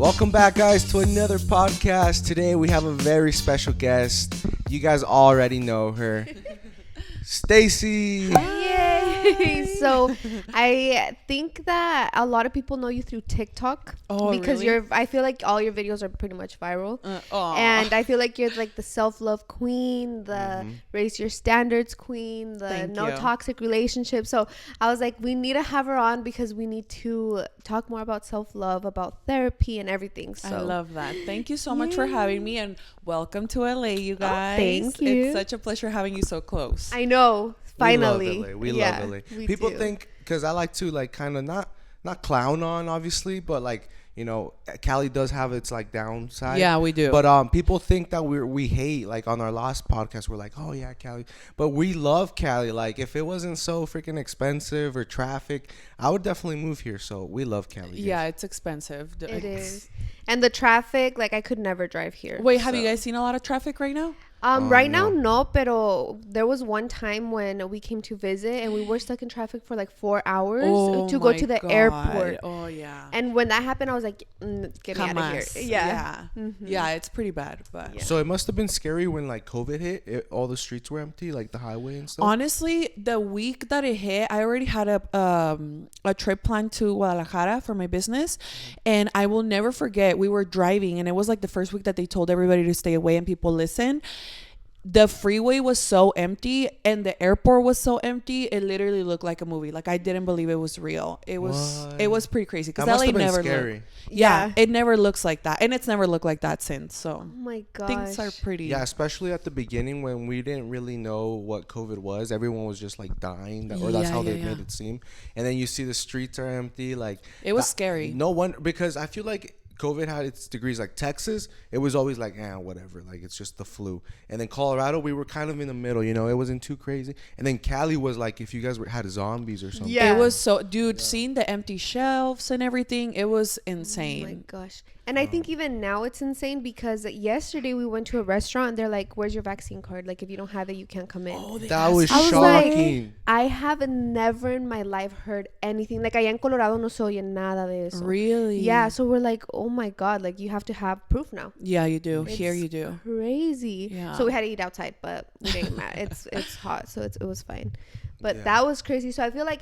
Welcome back, guys, to another podcast. Today we have a very special guest. You guys already know her. Stacey. Yay! So I think that a lot of people know you through TikTok because really? I feel like all your videos are pretty much viral. And I feel like you're like the self-love queen, the raise your standards queen, the Thank no you. toxic relationship. So I was like, we need to have her on because we need to talk more about self-love, about therapy and everything. So I love that. Thank you so much for having me, and welcome to LA, you guys. thank you. It's such a pleasure having you so close. I know. Finally. We love LA. People do. think, because I like to like kind of not clown on, obviously, but like, you know, Cali does have its like downside. Yeah, we do. But people think that we hate, like on our last podcast we're like, oh yeah, Cali, but we love Cali. Like if it wasn't so freaking expensive or traffic, I would definitely move here. So we love Cali. Yeah, it's expensive. It is. And the traffic, like I could never drive here. Wait, have you guys seen a lot of traffic right now? Right now, no, pero there was one time when we came to visit and we were stuck in traffic for like 4 hours to go to the airport. Oh, yeah. And when that happened, I was like, get me out of here. Yeah. Yeah, it's pretty bad. But So it must have been scary when like COVID hit. All the streets were empty, like the highway and stuff. honestly, the week that it hit, I already had a trip planned to Guadalajara for my business, and I will never forget. We were driving, and it was like the first week that they told everybody to stay away and people listen. The freeway was so empty and the airport was so empty. It literally looked like a movie. Like I didn't believe it was real. It was pretty crazy because That must LA have been never scary. looked. Yeah, it never looks like that, and it's never looked like that since. So Oh my gosh. things are pretty. Yeah, especially at the beginning when we didn't really know what COVID was. Everyone was just like dying, or that's how they made it seem. And then you see the streets are empty. Like It was scary. No wonder, because I feel like COVID had its degrees. Like Texas, it was always like, whatever. Like it's just the flu. And then Colorado, we were kind of in the middle. You know, it wasn't too crazy. And then Cali was like, if you guys had zombies or something. Yeah. It was so, dude, seeing the empty shelves and everything, it was insane. Oh my gosh. And I think even now it's insane because yesterday we went to a restaurant and they're like, where's your vaccine card? Like if you don't have it, you can't come in. That was I was shocking. like, I have never in my life heard anything. Like allá en Colorado no se oye nada de eso. Really? Yeah, so we're like, oh my God, like you have to have proof now. Yeah, you do. Here you do. Crazy. Yeah. So we had to eat outside, but we didn't matter. It's hot, so it was fine. But that was crazy. So I feel like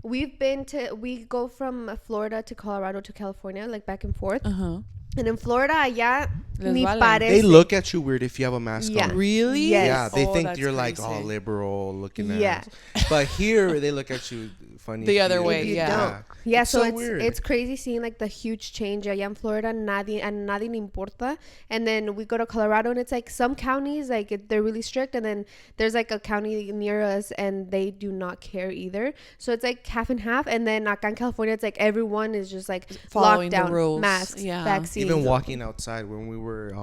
we go from Florida to Colorado to California, like back and forth. And in Florida, allá ni parece. They look at you weird if you have a mask on. Really? Yes. Yeah, they think that's you're crazy. like, liberal looking at Yeah. us. But here, they look at you funny. The other if you- way, If you yeah. don't. Yeah, It's so so weird. it's crazy seeing like the huge change allá in Florida. Nadie le importa. And then we go to Colorado and it's like some counties like they're really strict, and then there's like a county near us and they do not care either. So it's like half and half. And then acá in California, it's like everyone is just like Following locked down, the rules. masks, Yeah. vaccines. Even walking outside when we were,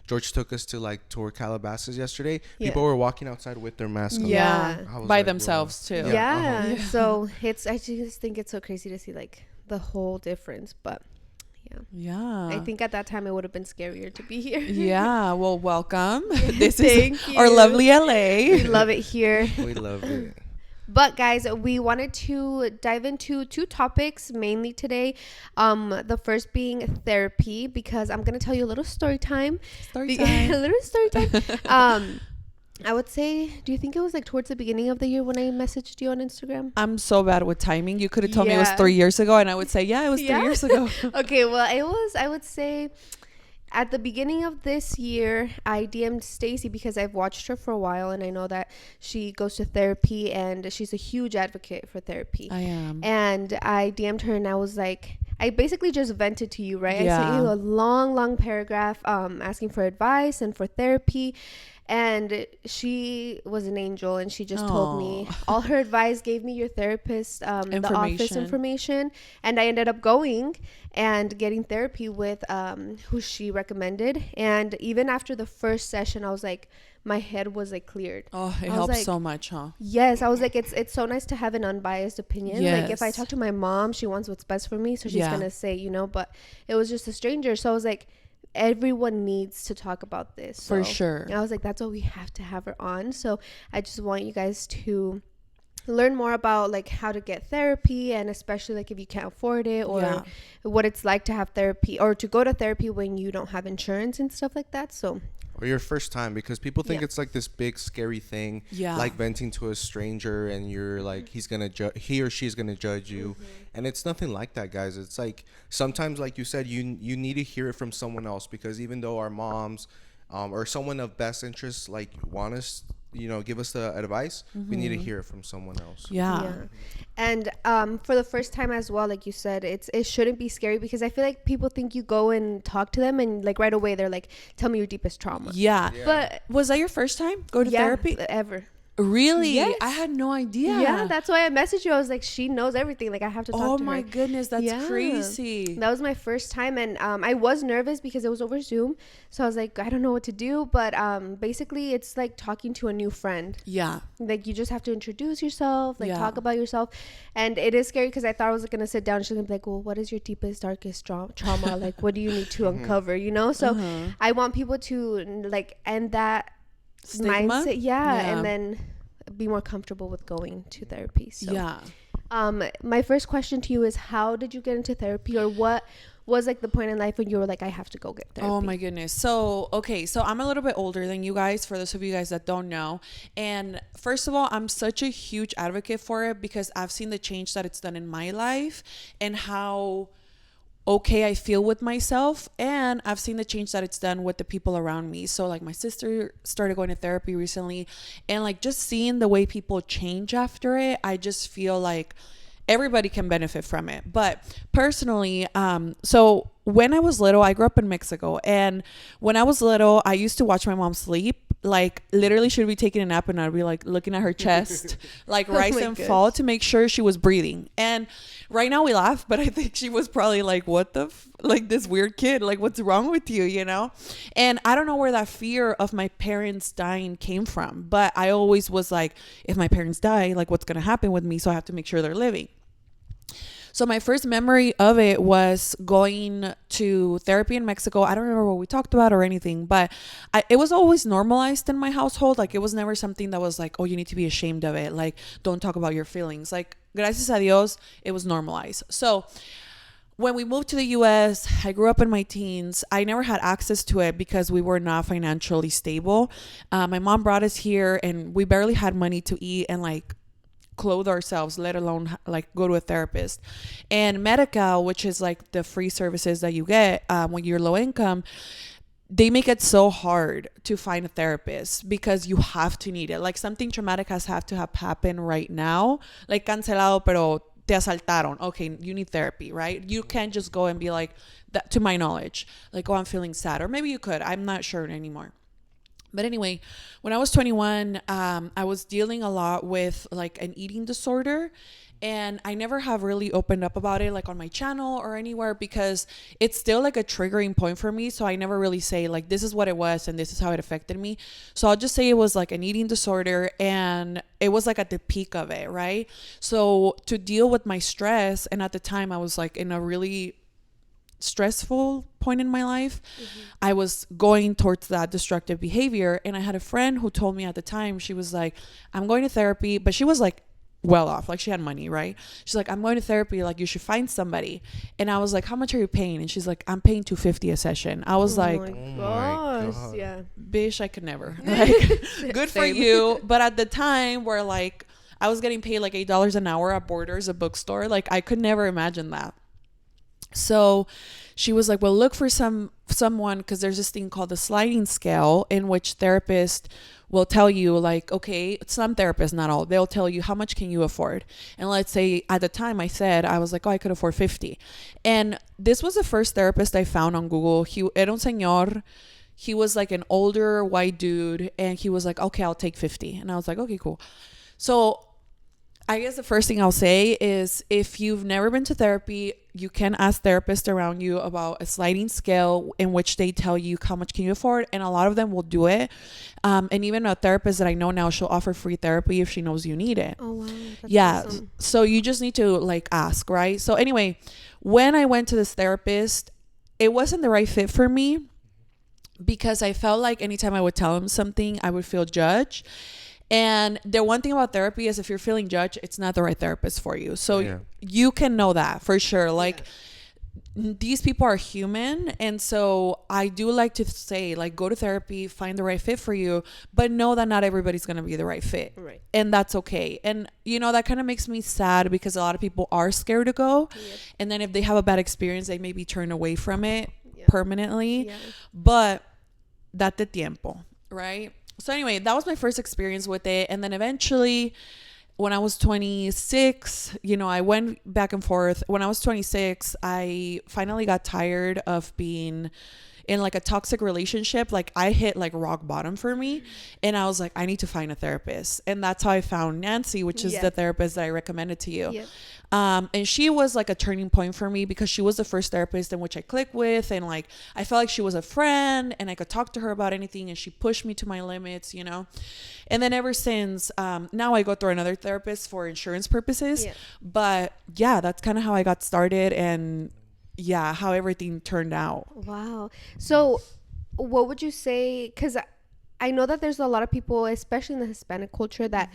George took us to like tour Calabasas yesterday. Yeah. People were walking outside with their masks on. Yeah. I was By like, themselves wow. too. Yeah. So I just think it's so crazy to see like the whole difference. But Yeah. I think at that time it would have been scarier to be here. Yeah. Well, welcome. This Thank is our you. lovely LA. We love it here. We love it. But guys, we wanted to dive into two topics mainly today. The first being therapy, because I'm gonna tell you a little story time. Story time. A little story time. I would say, do you think it was like towards the beginning of the year when I messaged you on Instagram? I'm so bad with timing. You could have told me it was Yeah. 3 years ago, and I would say, yeah, it was 3 years ago. Okay, well, it was, I would say, at the beginning of this year, I DM'd Stacey because I've watched her for a while and I know that she goes to therapy and she's a huge advocate for therapy. I am. And I DM'd her and I was like, I basically just vented to you, right? Yeah. I sent you a long paragraph asking for advice and for therapy. And she was an angel and she just told me all her advice, gave me your therapist, the office information. And I ended up going and getting therapy with who she recommended. And even after the first session, I was like, my head was like cleared. Oh, it I was helps like, so much, huh? Yes, I was like, it's so nice to have an unbiased opinion. Like if I Yes. talk to my mom, she wants what's best for me, so she's Yeah. gonna say, you know, but it was just a stranger. So I was like, everyone needs to talk about this. For So sure. I was like, that's why we have to have her on. So I just want you guys to learn more about like how to get therapy, and especially like if you can't afford it, or what it's like to have therapy or to go to therapy when you don't have insurance and stuff like that. So, or your first time, because people think it's like this big scary thing, like venting to a stranger, and you're like, he or she's gonna judge you, and it's nothing like that, guys. It's like sometimes, like you said, you need to hear it from someone else, because even though our moms or someone of best interest like want us, give us the advice, we need to hear it from someone else. And for the first time as well, like you said, it shouldn't be scary, because I feel like people think you go and talk to them and like right away they're like, tell me your deepest trauma. But was that your first time go to therapy ever? Really? Yes. I had no idea. Yeah, that's why I messaged you. I was like, she knows everything. Like, I have to talk to her. Oh my goodness, that's crazy. That was my first time, and I was nervous because it was over Zoom. So I was like, I don't know what to do. But basically, it's like talking to a new friend. Yeah. Like, you just have to introduce yourself, like talk about yourself. And it is scary because I thought I was going to sit down. She's going to be like, well, what is your deepest, darkest trauma? Like, what do you need to uncover, So I want people to like end that stigma? Mindset, and then be more comfortable with going to therapy. So my first question to you is, how did you get into therapy, or what was like the point in life when you were like, I have to go get therapy? Oh my goodness. So I'm a little bit older than you guys, for those of you guys that don't know. And first of all, I'm such a huge advocate for it, because I've seen the change that it's done in my life and how okay I feel with myself, and I've seen the change that it's done with the people around me. So like my sister started going to therapy recently, and like just seeing the way people change after it, I just feel like everybody can benefit from it. But personally, so when I was little, I grew up in Mexico, and when I was little, I used to watch my mom sleep. Like literally she'd be taking a nap and I'd be like looking at her chest, like rise and fall to make sure she was breathing. And right now we laugh, but I think she was probably like, what the like this weird kid, like what's wrong with you, And I don't know where that fear of my parents dying came from, but I always was like, if my parents die, like what's going to happen with me? So I have to make sure they're living. So my first memory of it was going to therapy in Mexico. I don't remember what we talked about or anything, but it was always normalized in my household. Like it was never something that was like, oh, you need to be ashamed of it. Like, don't talk about your feelings. Like, gracias a Dios, it was normalized. So when we moved to the US, I grew up in my teens. I never had access to it because we were not financially stable. My mom brought us here, and we barely had money to eat and like clothe ourselves, let alone like go to a therapist. And Medical, which is like the free services that you get when you're low income, they make it so hard to find a therapist because you have to need it. Like something traumatic has to have happen right now, like cancelado pero te asaltaron. Okay, you need therapy, right? You can't just go and be like that, to my knowledge, like, oh, I'm feeling sad. Or maybe you could, I'm not sure anymore. But anyway, when I was 21, I was dealing a lot with like an eating disorder, and I never have really opened up about it like on my channel or anywhere, because it's still like a triggering point for me. So I never really say like, this is what it was and this is how it affected me. So I'll just say it was like an eating disorder, and it was like at the peak of it, right? So to deal with my stress, and at the time I was like in a really stressful point in my life, I was going towards that destructive behavior. And I had a friend who told me at the time, she was like, I'm going to therapy, but she was like well off, like she had money, right? She's like, I'm going to therapy, like you should find somebody. And I was like, how much are you paying? And she's like, I'm paying $250 a session. I was like, my gosh, yeah, bitch, I could never. Like, good for you. But at the time where like I was getting paid like $8 an hour at Borders, a bookstore, like I could never imagine that. So she was like, well, look for someone, because there's this thing called the sliding scale, in which therapists will tell you like, okay, some therapists, not all, they'll tell you how much can you afford. And let's say at the time I was like, oh, I could afford 50. And this was the first therapist I found on Google. He era un señor. He was like an older white dude, and he was like, okay, I'll take 50. And I was like, okay, cool. So I guess the first thing I'll say is, if you've never been to therapy, you can ask therapists around you about a sliding scale in which they tell you how much can you afford, and a lot of them will do it. And even a therapist that I know now, she'll offer free therapy if she knows you need it. Oh wow. Yeah. Awesome. So you just need to like ask, right? So anyway, when I went to this therapist, it wasn't the right fit for me, because I felt like anytime I would tell him something, I would feel judged. And the one thing about therapy is if you're feeling judged, it's not the right therapist for you. So you can know that for sure. Like, these people are human, and so I do like to say, like, go to therapy, find the right fit for you, but know that not everybody's gonna be the right fit, right? And that's okay. And you know, that kind of makes me sad because a lot of people are scared to go, and then if they have a bad experience, they maybe turn away from it permanently. But date tiempo, right? So anyway, that was my first experience with it, and then eventually, when I was 26, you know, I went back and forth. When I was 26, I finally got tired of being in like a toxic relationship. Like, I hit like rock bottom for me, and I was like, I need to find a therapist. And that's how I found Nancy, which is the therapist that I recommended to you. And she was like a turning point for me because she was the first therapist in which I clicked with, and like I felt like she was a friend and I could talk to her about anything, and she pushed me to my limits, you know. And then ever since, now I go through another therapist for insurance purposes. But yeah, that's kind of how I got started, and how everything turned out. Wow. So what would you say, because I know that there's a lot of people, especially in the Hispanic culture, that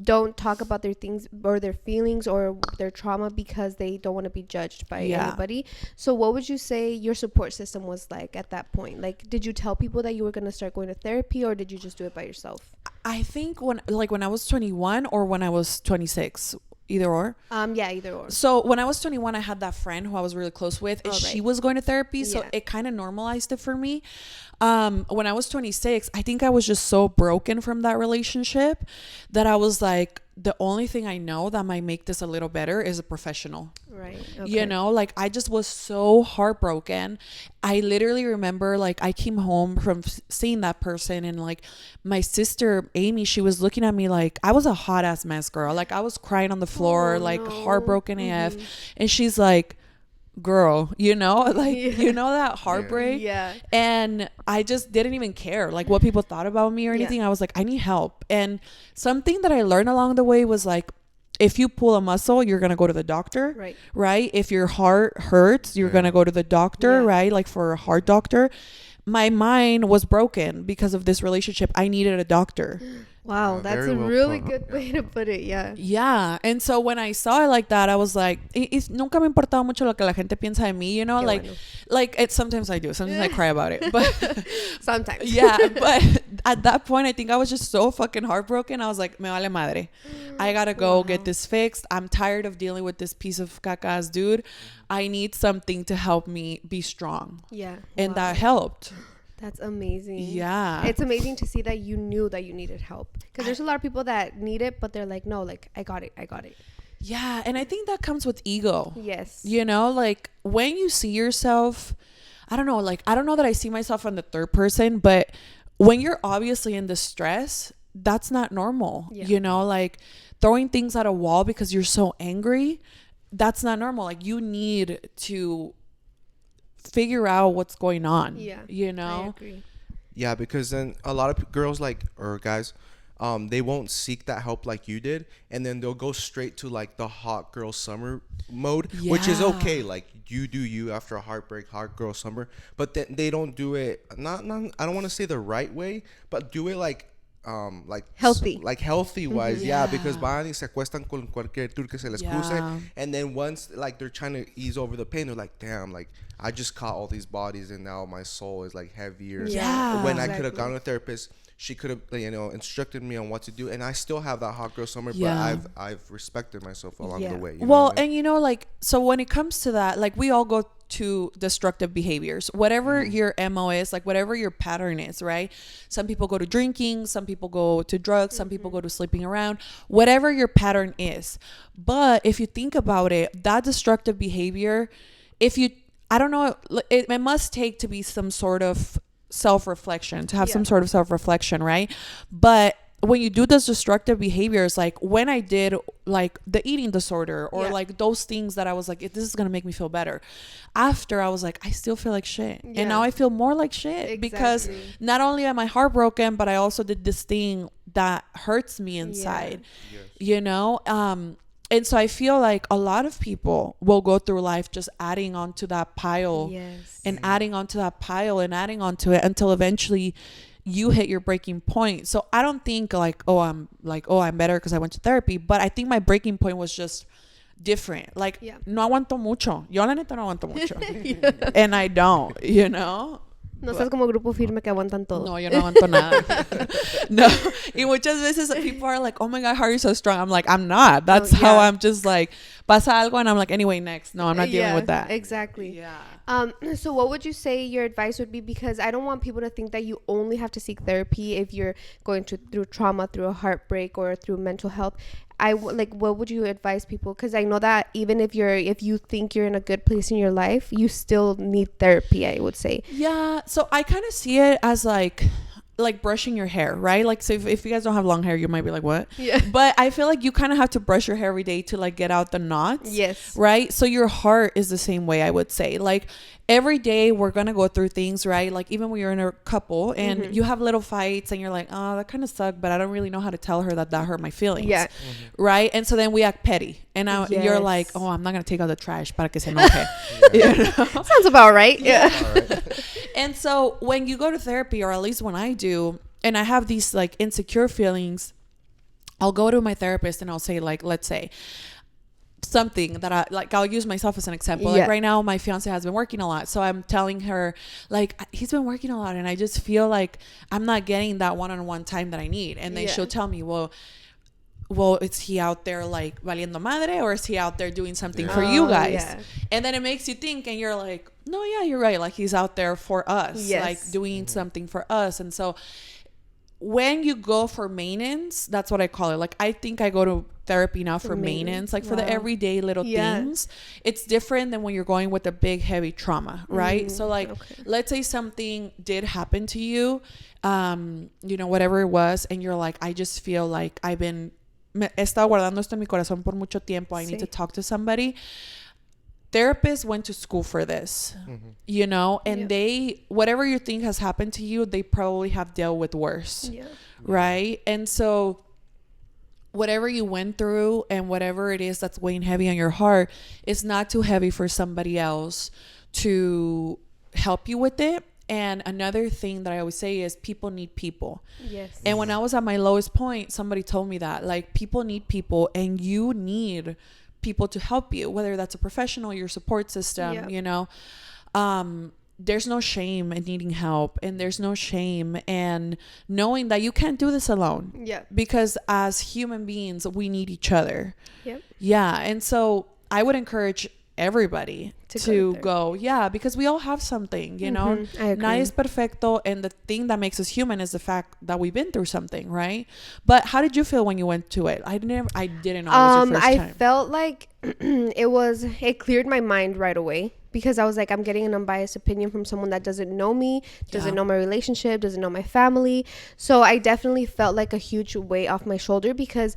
don't talk about their things or their feelings or their trauma because they don't want to be judged by anybody. So what would you say your support system was like at that point? Like, did you tell people that you were going to start going to therapy, or did you just do it by yourself? I think when I was 21 or when I was 26. Either or. Either or. So when I was 21, I had that friend who I was really close with, and she was going to therapy. So it kind of normalized it for me. When I was 26, I think I was just so broken from that relationship that I was like, the only thing I know that might make this a little better is a professional. Right. Okay. You know, like, I just was so heartbroken. I literally remember, like, I came home from seeing that person, and like my sister Amy, she was looking at me like I was a hot ass mess, girl. Like, I was crying on the floor, heartbroken AF. And she's like, girl, you know, like, you know, that heartbreak. And I just didn't even care like what people thought about me or anything. I was like, I need help. And something that I learned along the way was like, if you pull a muscle, you're gonna go to the doctor, right? If your heart hurts, you're gonna go to the doctor, right? Like, for a heart doctor. My mind was broken because of this relationship. I needed a doctor. Wow, that's a really good way to put it. Yeah. And so when I saw it like that, I was like, nunca me importaba mucho lo que la gente piensa de mí, you know, sometimes I do. Sometimes I cry about it. But sometimes. But at that point, I think I was just so fucking heartbroken. I was like, me vale madre. I gotta go get this fixed. I'm tired of dealing with this piece of caca dude. I need something to help me be strong. And that helped. That's amazing. Yeah. It's amazing to see that you knew that you needed help. Because there's a lot of people that need it, but they're like, no, like, I got it. Yeah. And I think that comes with ego. Yes. You know, like, when you see yourself, I don't know that I see myself on the third person, but when you're obviously in distress, that's not normal. You know, like, throwing things at a wall because you're so angry, that's not normal. Like, you need to figure out what's going on. You know. I agree. Yeah, because then a lot of girls, like, or guys, they won't seek that help like you did, and then they'll go straight to like the hot girl summer mode, which is okay. Like, you do you after a heartbreak, hot girl summer, but then they don't do it not I don't want to say the right way, but do it like healthy, wise. Because van y se acuestan con cualquier tour que se les cruce, and then once like they're trying to ease over the pain, they're like, damn, like, I just caught all these bodies and now my soul is like heavier. When I could have gone to a therapist, she could have, you know, instructed me on what to do, and I still have that hot girl summer, but I've respected myself along the way. And you know, like, so when it comes to that, like, we all go to destructive behaviors, whatever your MO is, like, whatever your pattern is, right? Some people go to drinking, some people go to drugs, some people go to sleeping around, whatever your pattern is. But if you think about it, that destructive behavior, I don't know, it must take to be some sort of self-reflection, to have some sort of self-reflection, right? But when you do those destructive behaviors, like when I did like the eating disorder or like those things that I was like, this is going to make me feel better. After, I was like, I still feel like shit. And now I feel more like shit because not only am I heartbroken, but I also did this thing that hurts me inside, you know? And so I feel like a lot of people will go through life just adding onto that pile and adding onto that pile and adding onto it until eventually you hit your breaking point. So I don't think like, I'm better because I went to therapy, but I think my breaking point was just different. Like, no aguanto mucho. Yo la neta no aguanto mucho. And I don't, No estás como grupo firme que aguantan todo. No, yo no aguanto nada. No. Y muchas veces people are like, oh my God, how are you so strong? I'm like, I'm not. That's how I'm just like, pasa algo and I'm like, anyway, next. No, I'm not dealing with that. Exactly. Yeah. So what would you say your advice would be? Because I don't want people to think that you only have to seek therapy if you're going through trauma, through a heartbreak, or through mental health. What would you advise people? Because I know that even if you think you're in a good place in your life, you still need therapy, I would say. Yeah. So I kind of see it as like brushing your hair, right? Like, so if you guys don't have long hair, you might be like, what? Yeah. But I feel like you kind of have to brush your hair every day to like get out the knots. Yes. Right? So your heart is the same way, I would say. Like, every day we're going to go through things, right? Like, even when you're in a couple and you have little fights and you're like, oh, that kind of sucked, but I don't really know how to tell her that hurt my feelings. Yeah. Right? And so then we act petty. And you're like, oh, I'm not going to take out the trash para que se enoje. Sounds about right. Yeah. And so when you go to therapy, or at least when I do, and I have these like insecure feelings, I'll go to my therapist and I'll say, like, let's say something that I'll use myself as an example. Like, right now my fiance has been working a lot, so I'm telling her, like, he's been working a lot and I just feel like I'm not getting that one-on-one time that I need. And then she'll tell me, well, is he out there like valiendo madre, or is he out there doing something for you guys? And then it makes you think, and you're like, no, you're right, like, he's out there for us, like doing something for us. And so when you go for maintenance, that's what I call it. Like, I think I go to therapy now for maintenance, like for the everyday little things. It's different than when you're going with a big heavy trauma, right? So like, let's say something did happen to you, whatever it was, and you're like, I just feel like me he estado guardando esto en mi corazón por mucho tiempo. I need to talk to somebody. Therapists went to school for this, and they, whatever you think has happened to you, they probably have dealt with worse, right? And so whatever you went through and whatever it is that's weighing heavy on your heart, it's not too heavy for somebody else to help you with it. And another thing that I always say is people need people. Yes. And when I was at my lowest point, somebody told me that, like, people need people, and you need people to help you, whether that's a professional, your support system, there's no shame in needing help, and there's no shame in knowing that you can't do this alone. Yeah. Because as human beings, we need each other. Yep. Yeah. And so I would encourage everybody to go, because we all have something, Nadie es perfecto, and the thing that makes us human is the fact that we've been through something, right? But how did you feel when you went to it? I didn't know it was your first time. I felt like it cleared my mind right away, because I was like, I'm getting an unbiased opinion from someone that doesn't know me, doesn't know my relationship, doesn't know my family. So I definitely felt like a huge weight off my shoulder, because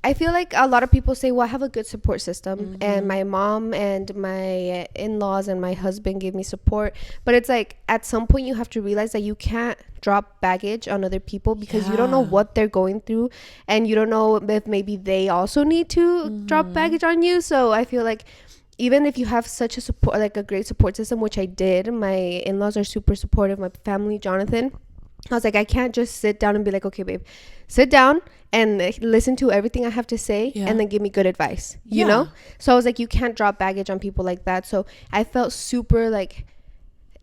I feel like a lot of people say, well, I have a good support system, and my mom and my in-laws and my husband gave me support. But it's like, at some point you have to realize that you can't drop baggage on other people, because you don't know what they're going through, and you don't know if maybe they also need to drop baggage on you. So I feel like even if you have such a support, like a great support system, which I did, my in-laws are super supportive, my family, Jonathan, I was like, I can't just sit down and be like, okay, babe, sit down and listen to everything I have to say and then give me good advice, you know? So I was like, you can't drop baggage on people like that. So I felt super like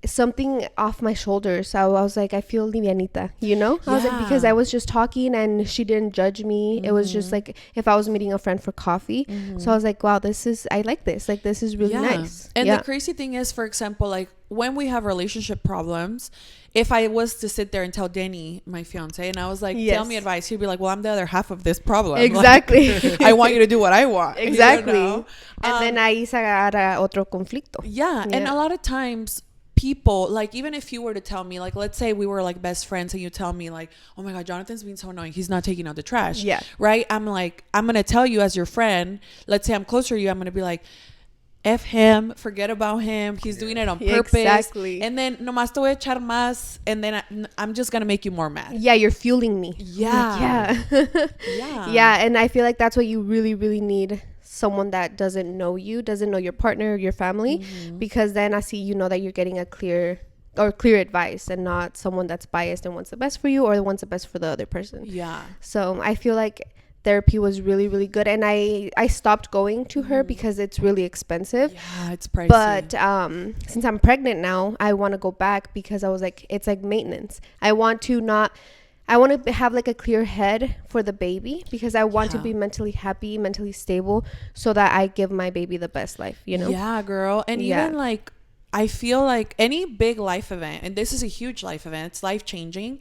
something off my shoulders. So I was like, I feel livianita, I was like, because I was just talking and she didn't judge me. It was just like if I was meeting a friend for coffee. So I was like, wow, I like this. Like, this is really nice. And the crazy thing is, for example, like when we have relationship problems, if I was to sit there and tell Danny, my fiance, and I was like, tell me advice, he'd be like, well, I'm the other half of this problem. Exactly. Like, I want you to do what I want. Exactly. And then ahí se agarra otro conflicto. Yeah. And a lot of times people, like, even if you were to tell me, like, let's say we were like best friends and you tell me like, oh my God, Jonathan's being so annoying, he's not taking out the trash. Yeah. Right? I'm like, I'm going to tell you as your friend, let's say I'm closer to you, I'm going to be like, F him, forget about him, he's doing it on purpose. Exactly. And then nomás te voy a echar más, and then I'm just gonna make you more mad. Yeah, you're fueling me. Yeah. Yeah, and I feel like that's what you really, really need. Someone that doesn't know you, doesn't know your partner, your family, because then I see, that you're getting a clear or clear advice, and not someone that's biased and wants the best for you or wants the best for the other person. Yeah. So I feel like therapy was really, really good, and I stopped going to her because it's really expensive. Yeah, it's pricey. But since I'm pregnant now, I want to go back because I was like, it's like maintenance. I want to have like a clear head for the baby, because I want to be mentally happy, mentally stable, so that I give my baby the best life, you know? Yeah, girl. And even like, I feel like any big life event, and this is a huge life event, it's life changing,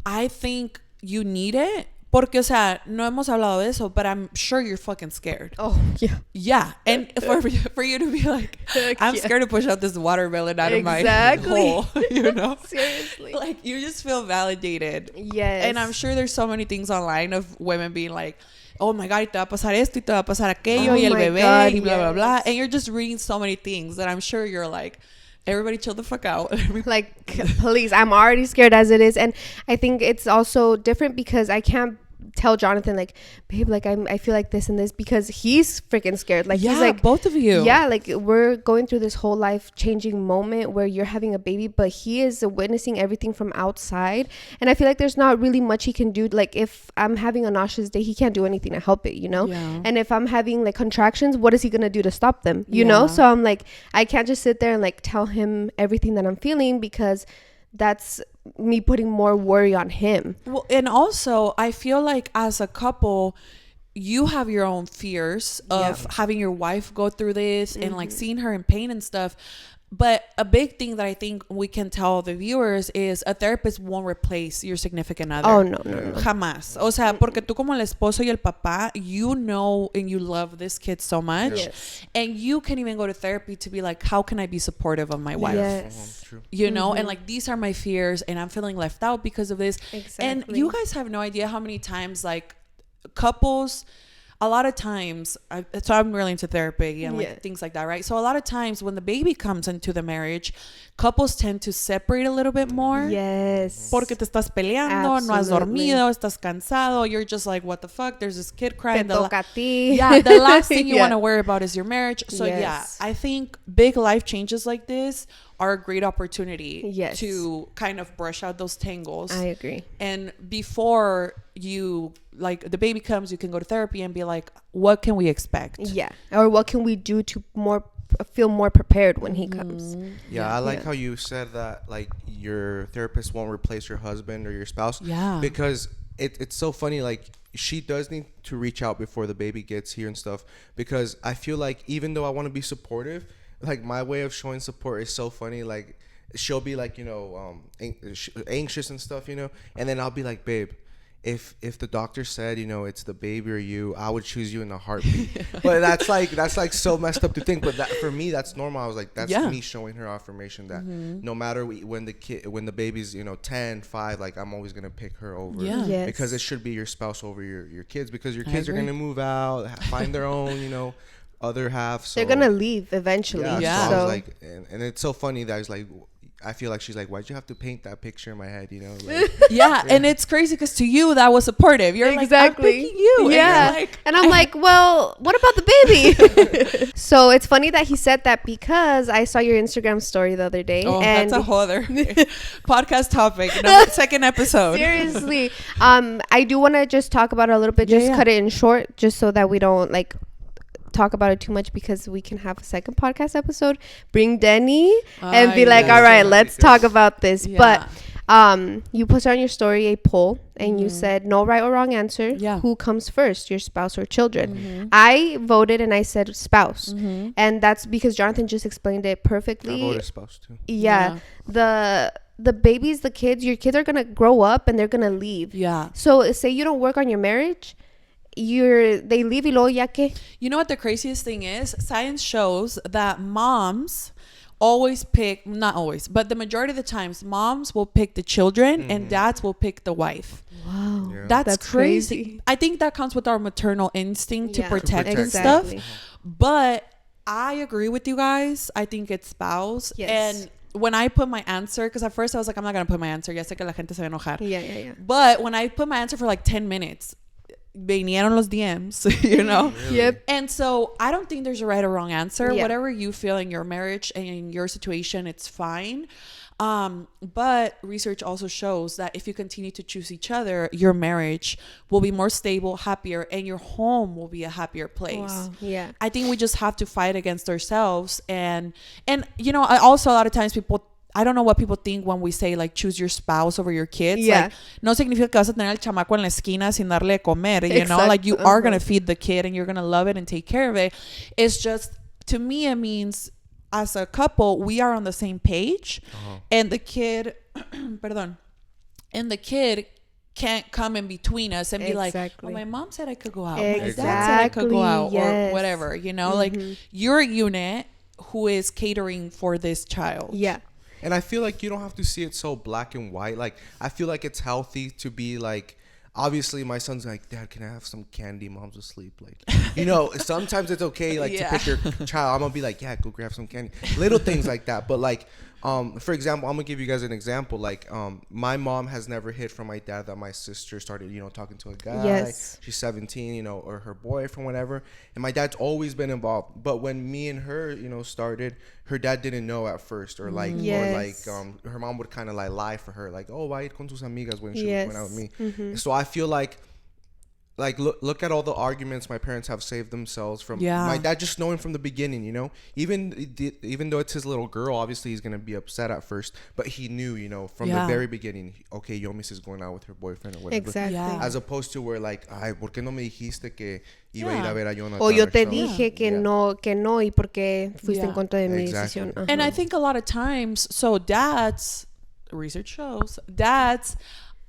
I think you need it. Porque, o sea, no hemos hablado de eso, but I'm sure you're fucking scared. Oh, yeah. Yeah. And for you to be like, I'm scared to push out this watermelon out of my hole, you know? Seriously. Like, you just feel validated. Yes. And I'm sure there's so many things online of women being like, oh my God, y te va a pasar esto, y te va a pasar aquello, y el bebé, y blah, blah, blah. And you're just reading so many things that I'm sure you're like, everybody chill the fuck out. Like, please, I'm already scared as it is. And I think it's also different because I can't tell Jonathan, like, babe, like, I feel like this and this, because he's freaking scared. Like, he's like, both of you. Yeah, like, we're going through this whole life changing moment where you're having a baby, but he is witnessing everything from outside. And I feel like there's not really much he can do. Like, if I'm having a nauseous day, he can't do anything to help it, you know? Yeah. And if I'm having like contractions, what is he gonna do to stop them, you know? So I'm like, I can't just sit there and like tell him everything that I'm feeling, because that's me putting more worry on him. Well, and also I feel like as a couple, you have your own fears of having your wife go through this and like seeing her in pain and stuff. But a big thing that I think we can tell the viewers is a therapist won't replace your significant other. Oh, no. Jamás. O sea, porque tú como el esposo y el papá, you know and you love this kid so much. Yes. And you can even go to therapy to be like, how can I be supportive of my wife? Yes. True. You know, and like, these are my fears and I'm feeling left out because of this. Exactly. And you guys have no idea how many times like couples, a lot of times, so I'm really into therapy and like things like that, right? So a lot of times when the baby comes into the marriage, couples tend to separate a little bit more. Yes. Porque te estás peleando, no has dormido, estás cansado, you're just like, what the fuck? There's this kid crying. Te toca a ti. Yeah, the last thing you want to worry about is your marriage. So yeah, I think big life changes like this are a great opportunity to kind of brush out those tangles. I agree. And before you, like, the baby comes, you can go to therapy and be like, what can we expect? Yeah. Or what can we do to feel more prepared when he comes? Yeah, I like how you said that, like, your therapist won't replace your husband or your spouse. Yeah. Because it's so funny, like, she does need to reach out before the baby gets here and stuff, because I feel like even though I want to be supportive, like, my way of showing support is so funny. Like, she'll be like, you know, anxious and stuff, you know, and then I'll be like, babe, if the doctor said, you know, it's the baby or you, I would choose you in a heartbeat. But that's like so messed up to think. But that, for me, that's normal. I was like, that's me showing her affirmation that no matter when the baby's, you know, 10, 5, like, I'm always gonna pick her over. Yes. Because it should be your spouse over your kids, because your kids are gonna move out, find their own, you know, other half. So they're gonna leave eventually. Yeah. So I was like, and it's so funny that I was like, I feel like she's like, why'd you have to paint that picture in my head, you know? Like, and it's crazy because to you that was supportive. You're like, I'm picking you. Yeah. And I'm like, well, what about the baby? So it's funny that he said that, because I saw your Instagram story the other day. Oh, and that's a whole other podcast topic. Second episode. Seriously. I do want to just talk about it a little bit. Just cut it in short, just so that we don't like talk about it too much, because we can have a second podcast episode, bring Denny and be like, all right, let's talk about this. But you posted on your story a poll and you said no right or wrong answer. Who comes first, your spouse or children? I voted and I said spouse, and that's because Jonathan just explained it perfectly. I voted spouse too. The babies, the kids, your kids are gonna grow up and they're gonna leave. So say you don't work on your marriage, they leave, y luego ya que. You know what the craziest thing is? Science shows that moms always pick, not always, but the majority of the times, moms will pick the children and dads will pick the wife. Wow. Yeah. That's crazy. I think that comes with our maternal instinct to protect and stuff. But I agree with you guys. I think it's spouse. And when I put my answer, because at first I was like, I'm not going to put my answer. Ya sé que la gente se va a enojar. Yeah. But when I put my answer for like 10 minutes, vinieron los DMs, you know? Really? Yep. And so I don't think there's a right or wrong answer. Yeah. Whatever you feel in your marriage and in your situation, it's fine. But research also shows that if you continue to choose each other, your marriage will be more stable, happier, and your home will be a happier place. Wow. Yeah. I think we just have to fight against ourselves. And you know, I also, a lot of times people, I don't know what people think when we say like choose your spouse over your kids. Yeah. Like, no significa que vas a tener el chamaco en la esquina sin darle de comer, you know? Like, you are going to feed the kid and you're going to love it and take care of it. It's just, to me, it means as a couple, we are on the same page, and the kid, perdón, and the kid can't come in between us and be like, oh, my mom said I could go out. My dad said I could go out, or whatever, you know, like, you're a unit who is catering for this child. Yeah. And I feel like you don't have to see it so black and white. Like, I feel like it's healthy to be like, obviously my son's like, Dad, can I have some candy? Mom's asleep. Like, you know, sometimes it's okay, like, to pick your child. I'm gonna be like, yeah, go grab some candy. Little things like that. But like, for example, I'm gonna give you guys an example. Like, my mom has never hid from my dad that my sister started, you know, talking to a guy. Yes. She's 17, you know, or her boyfriend, whatever. And my dad's always been involved. But when me and her, you know, started, her dad didn't know at first, or like, her mom would kind of like lie for her, like, oh, va ir con tus amigas when she went out with me. So I feel like look at all the arguments my parents have saved themselves from. My dad just knowing from the beginning, you know, even though it's his little girl, obviously he's gonna be upset at first, but he knew, you know, from the very beginning, okay, Yomis is going out with her boyfriend or whatever. Exactly. As opposed to where like, ay, ¿por qué no me dijiste que iba a ir a ver a Jonathan? O yo te dije que no, y por qué fuiste en contra de mi decisión. And I think a lot of times, so dads, research shows, dads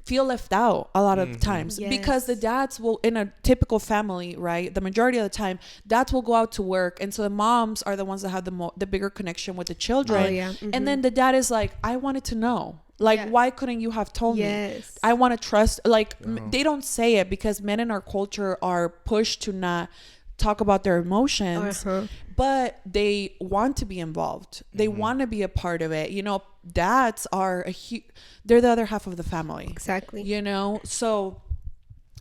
feel left out a lot of times because the dads will, in a typical family, right, the majority of the time, dads will go out to work, and so the moms are the ones that have the bigger connection with the children. And then the dad is like, I wanted to know, like, why couldn't you have told me? I want to trust, like, they don't say it because men in our culture are pushed to not talk about their emotions, but they want to be involved. They want to be a part of it. You know, dads are they're the other half of the family. Exactly. You know, so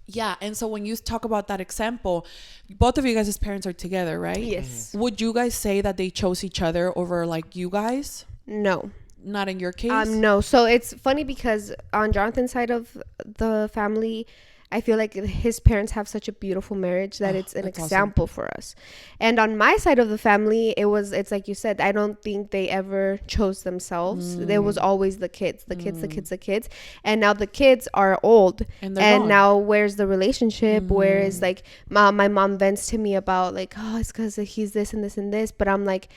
yeah. And so when you talk about that example, both of you guys' parents are together, right? Yes. Would you guys say that they chose each other over like you guys? No. Not in your case? No. So it's funny because on Jonathan's side of the family, I feel like his parents have such a beautiful marriage that it's an example for us. And on my side of the family, it's like you said, I don't think they ever chose themselves. There was always the kids. And now the kids are old. And now where's the relationship? Where is like, my mom vents to me about like, oh, it's because he's this and this and this. But I'm like,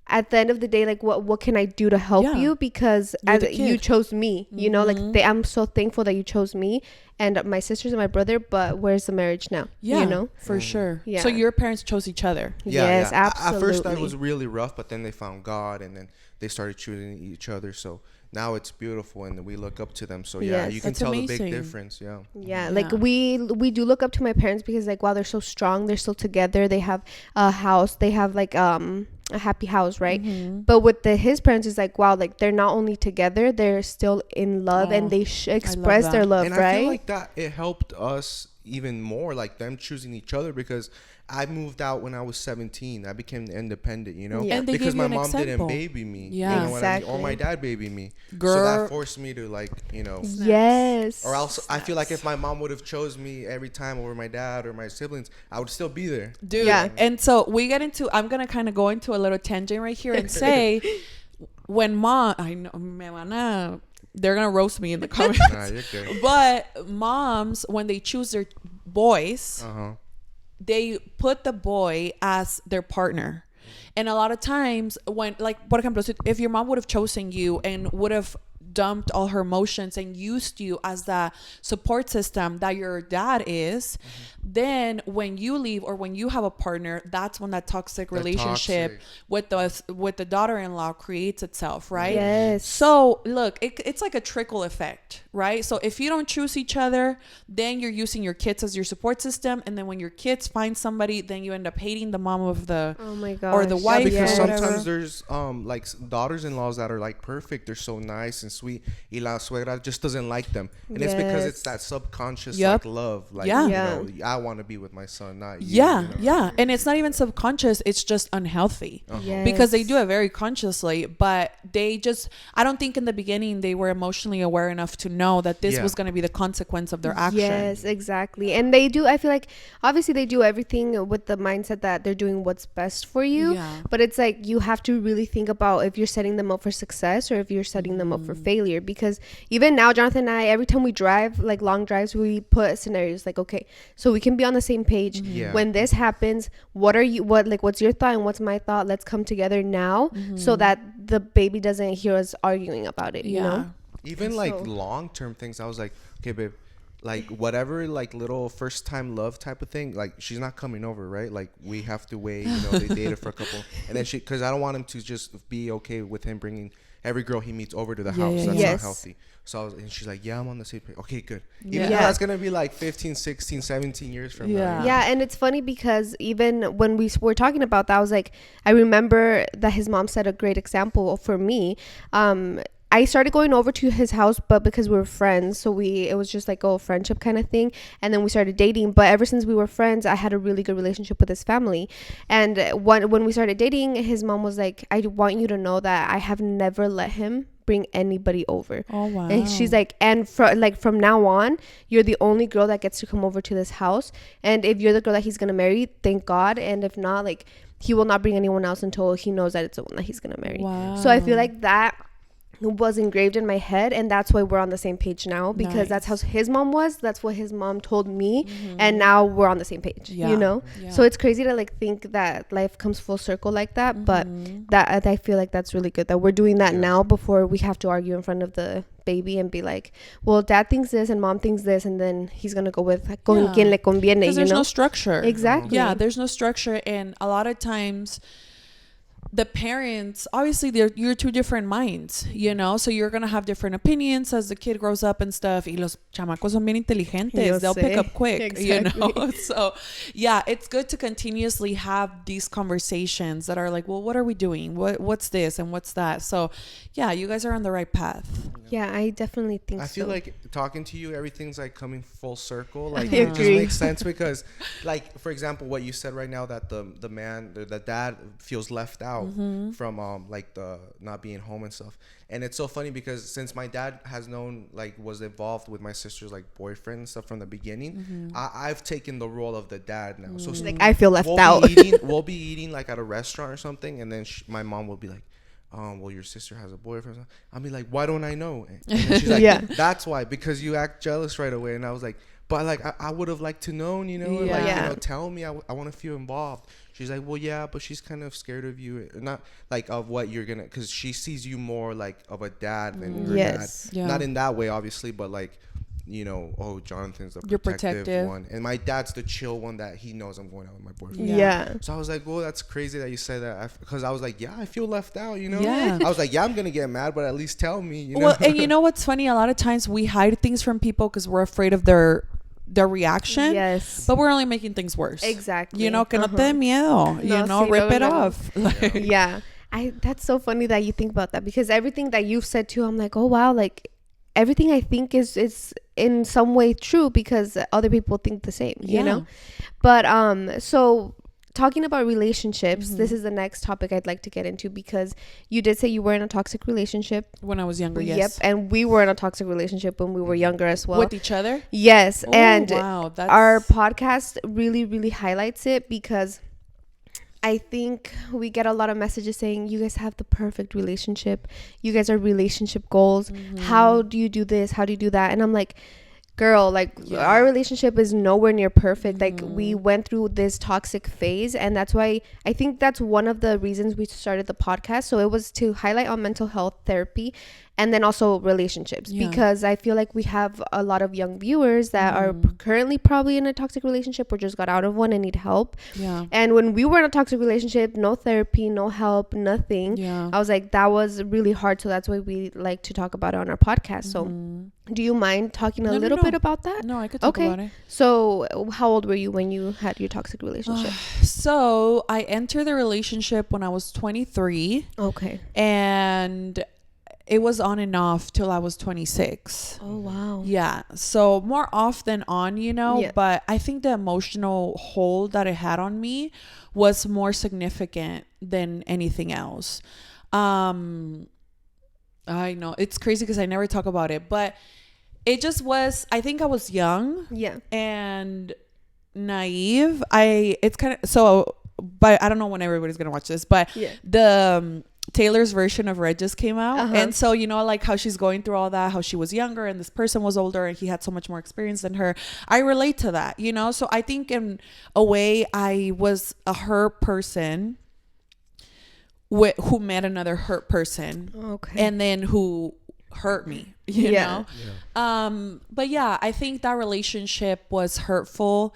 at the end of the day, like, what can I do to help you? Because you chose me, you know, like I'm so thankful that you chose me and my sisters and my brother, but where's the marriage now? You know, for sure. Yeah. So your parents chose each other. Yes, absolutely. At first that was really rough, but then they found God and then they started choosing each other. So now it's beautiful and we look up to them. So you can tell the big difference. Like we do look up to my parents because like, wow, they're so strong, they're still together, they have a house, they have like a happy house, right? But with his parents, it's like, wow, like they're not only together, they're still in love and they express their love, and right? I feel like that it helped us even more, like them choosing each other, because I moved out when I was 17. I became independent, you know, because my mom didn't baby me, you know what I mean? Or my dad babied me. So that forced me to like, you know, or else I feel like if my mom would have chose me every time over my dad or my siblings, I would still be there, dude. And so I'm gonna kind of go into a little tangent right here and say, when they're gonna roast me in the comments. But moms, when they choose their boys, they put the boy as their partner. And a lot of times when, like, por ejemplo, if your mom would have chosen you and would have dumped all her emotions and used you as the support system that your dad is, then when you leave or when you have a partner, that's when that toxic relationship with the daughter-in-law creates itself, right? Yes. So look, it's like a trickle effect, right? So if you don't choose each other, then you're using your kids as your support system, and then when your kids find somebody, then you end up hating the mom of the or the wife, because sometimes there's like daughters-in-laws that are like perfect, they're so nice and sweet, y la suegra just doesn't like them, and it's because it's that subconscious like love, like you know, I want to be with my son, not you. Yeah, you know? yeah, and it's not even subconscious; it's just unhealthy because they do it very consciously, but they just, I don't think in the beginning they were emotionally aware enough to know that this was going to be the consequence of their action. Yes, exactly. And they do, I feel like obviously they do everything with the mindset that they're doing what's best for you, but it's like you have to really think about if you're setting them up for success or if you're setting them up for failure, because even now Jonathan and I, every time we drive like long drives, we put scenarios like, okay, so we can be on the same page. When this happens, what's your thought and what's my thought? Let's come together now so that the baby doesn't hear us arguing about it, you know? Even like long-term things, I was like, okay, babe, like whatever, like little first time love type of thing, like she's not coming over, right? Like we have to wait, you know, they dated for a couple, and then because I don't want him to just be okay with him bringing every girl he meets over to the house. That's not healthy. So and she's like, yeah, I'm on the same page. Okay, good. Even though that's gonna be like 15, 16, 17 years from now. Yeah, and it's funny because even when we were talking about that, I was like, I remember that his mom set a great example for me. I started going over to his house, but because we were friends, so it was just like a friendship kind of thing. And then we started dating. But ever since we were friends, I had a really good relationship with his family. And when we started dating, his mom was like, I want you to know that I have never let him bring anybody over. Oh wow. And she's like, and from now on, you're the only girl that gets to come over to this house. And if you're the girl that he's gonna marry, thank God. And if not, like, he will not bring anyone else until he knows that it's the one that he's gonna marry. Wow. So I feel like that was engraved in my head, and that's why we're on the same page now, because that's how his mom was, that's what his mom told me, and now we're on the same page, you know? So it's crazy to like think that life comes full circle like that, but that I feel like that's really good that we're doing that now before we have to argue in front of the baby and be like, well, dad thinks this and mom thinks this, and then he's gonna go with con quien le conviene, because there's no structure. Exactly. Yeah, there's no structure, and a lot of times the parents, obviously you're two different minds, you know, so you're gonna have different opinions as the kid grows up and stuff. Y los chamacos son bien inteligentes. They'll pick up quick, you know. So yeah, it's good to continuously have these conversations that are like, well, what are we doing? What's this and what's that? So yeah, you guys are on the right path. Yeah, I definitely think so. I feel like talking to you, everything's like coming full circle. Like it just makes sense because, like, for example, what you said right now, that the dad feels left out from like the not being home and stuff. And it's so funny because since my dad has known, like, was involved with my sister's like boyfriend and stuff from the beginning, I've taken the role of the dad now. So like I feel left out. We'll be eating like at a restaurant or something, and then my mom will be like, well, your sister has a boyfriend. I'll be like, why don't I know? And then she's like, that's why, because you act jealous right away. And I was like, but like I would have liked to known, you know, like, you know, tell me. I want to feel involved. She's like, well, yeah, but she's kind of scared of you, not like of what you're gonna, because she sees you more like of a dad than her dad. Not in that way, obviously, but like, you know, oh, Jonathan's the protective one, and my dad's the chill one that he knows I'm going out with my boyfriend. So I was like, well, that's crazy that you said that, because I was like, yeah, I feel left out, you know. I was like, yeah, I'm gonna get mad, but at least tell me, you know. Well, and you know what's funny, a lot of times we hide things from people because we're afraid of their reaction, but we're only making things worse. Exactly. You know, que no te dé miedo, you know, rip it off. That's so funny that you think about that, because everything that you've said too, I'm like, oh wow, like everything I think is in some way true because other people think the same, you know. But so talking about relationships, this is the next topic I'd like to get into, because you did say you were in a toxic relationship when I was younger. Yep, and we were in a toxic relationship when we were younger as well, with each other. Yes. And wow, our podcast really, really highlights it, because I think we get a lot of messages saying, you guys have the perfect relationship, you guys are relationship goals, how do you do this, how do you do that? And I'm like, girl, like our relationship is nowhere near perfect. Like we went through this toxic phase, and that's why I think that's one of the reasons we started the podcast. So it was to highlight on mental health therapy, and then also relationships, because I feel like we have a lot of young viewers that are currently probably in a toxic relationship or just got out of one and need help. And when we were in a toxic relationship, no therapy, no help, nothing, I was like, that was really hard. So that's why we like to talk about it on our podcast. So do you mind talking a little bit about that? No, I could talk about it. So how old were you when you had your toxic relationship? So I entered the relationship when I was 23. Okay. And it was on and off till I was 26. Oh, wow. Yeah. So more off than on, you know, Yeah. but I think the emotional hold that it had on me was more significant than anything else. I know it's crazy because I never talk about it, but it just was, I think I was young. Yeah. And naive. It's kind of, so, but I don't know when everybody's going to watch this, but Yeah. the Taylor's version of Red just came out. Uh-huh. And so, you know, like how she's going through all that, how she was younger and this person was older and he had so much more experience than her. I relate to that, you know? So I think in a way I was a hurt person who met another hurt person. Okay. And then who hurt me, you know? Yeah. But yeah, I think that relationship was hurtful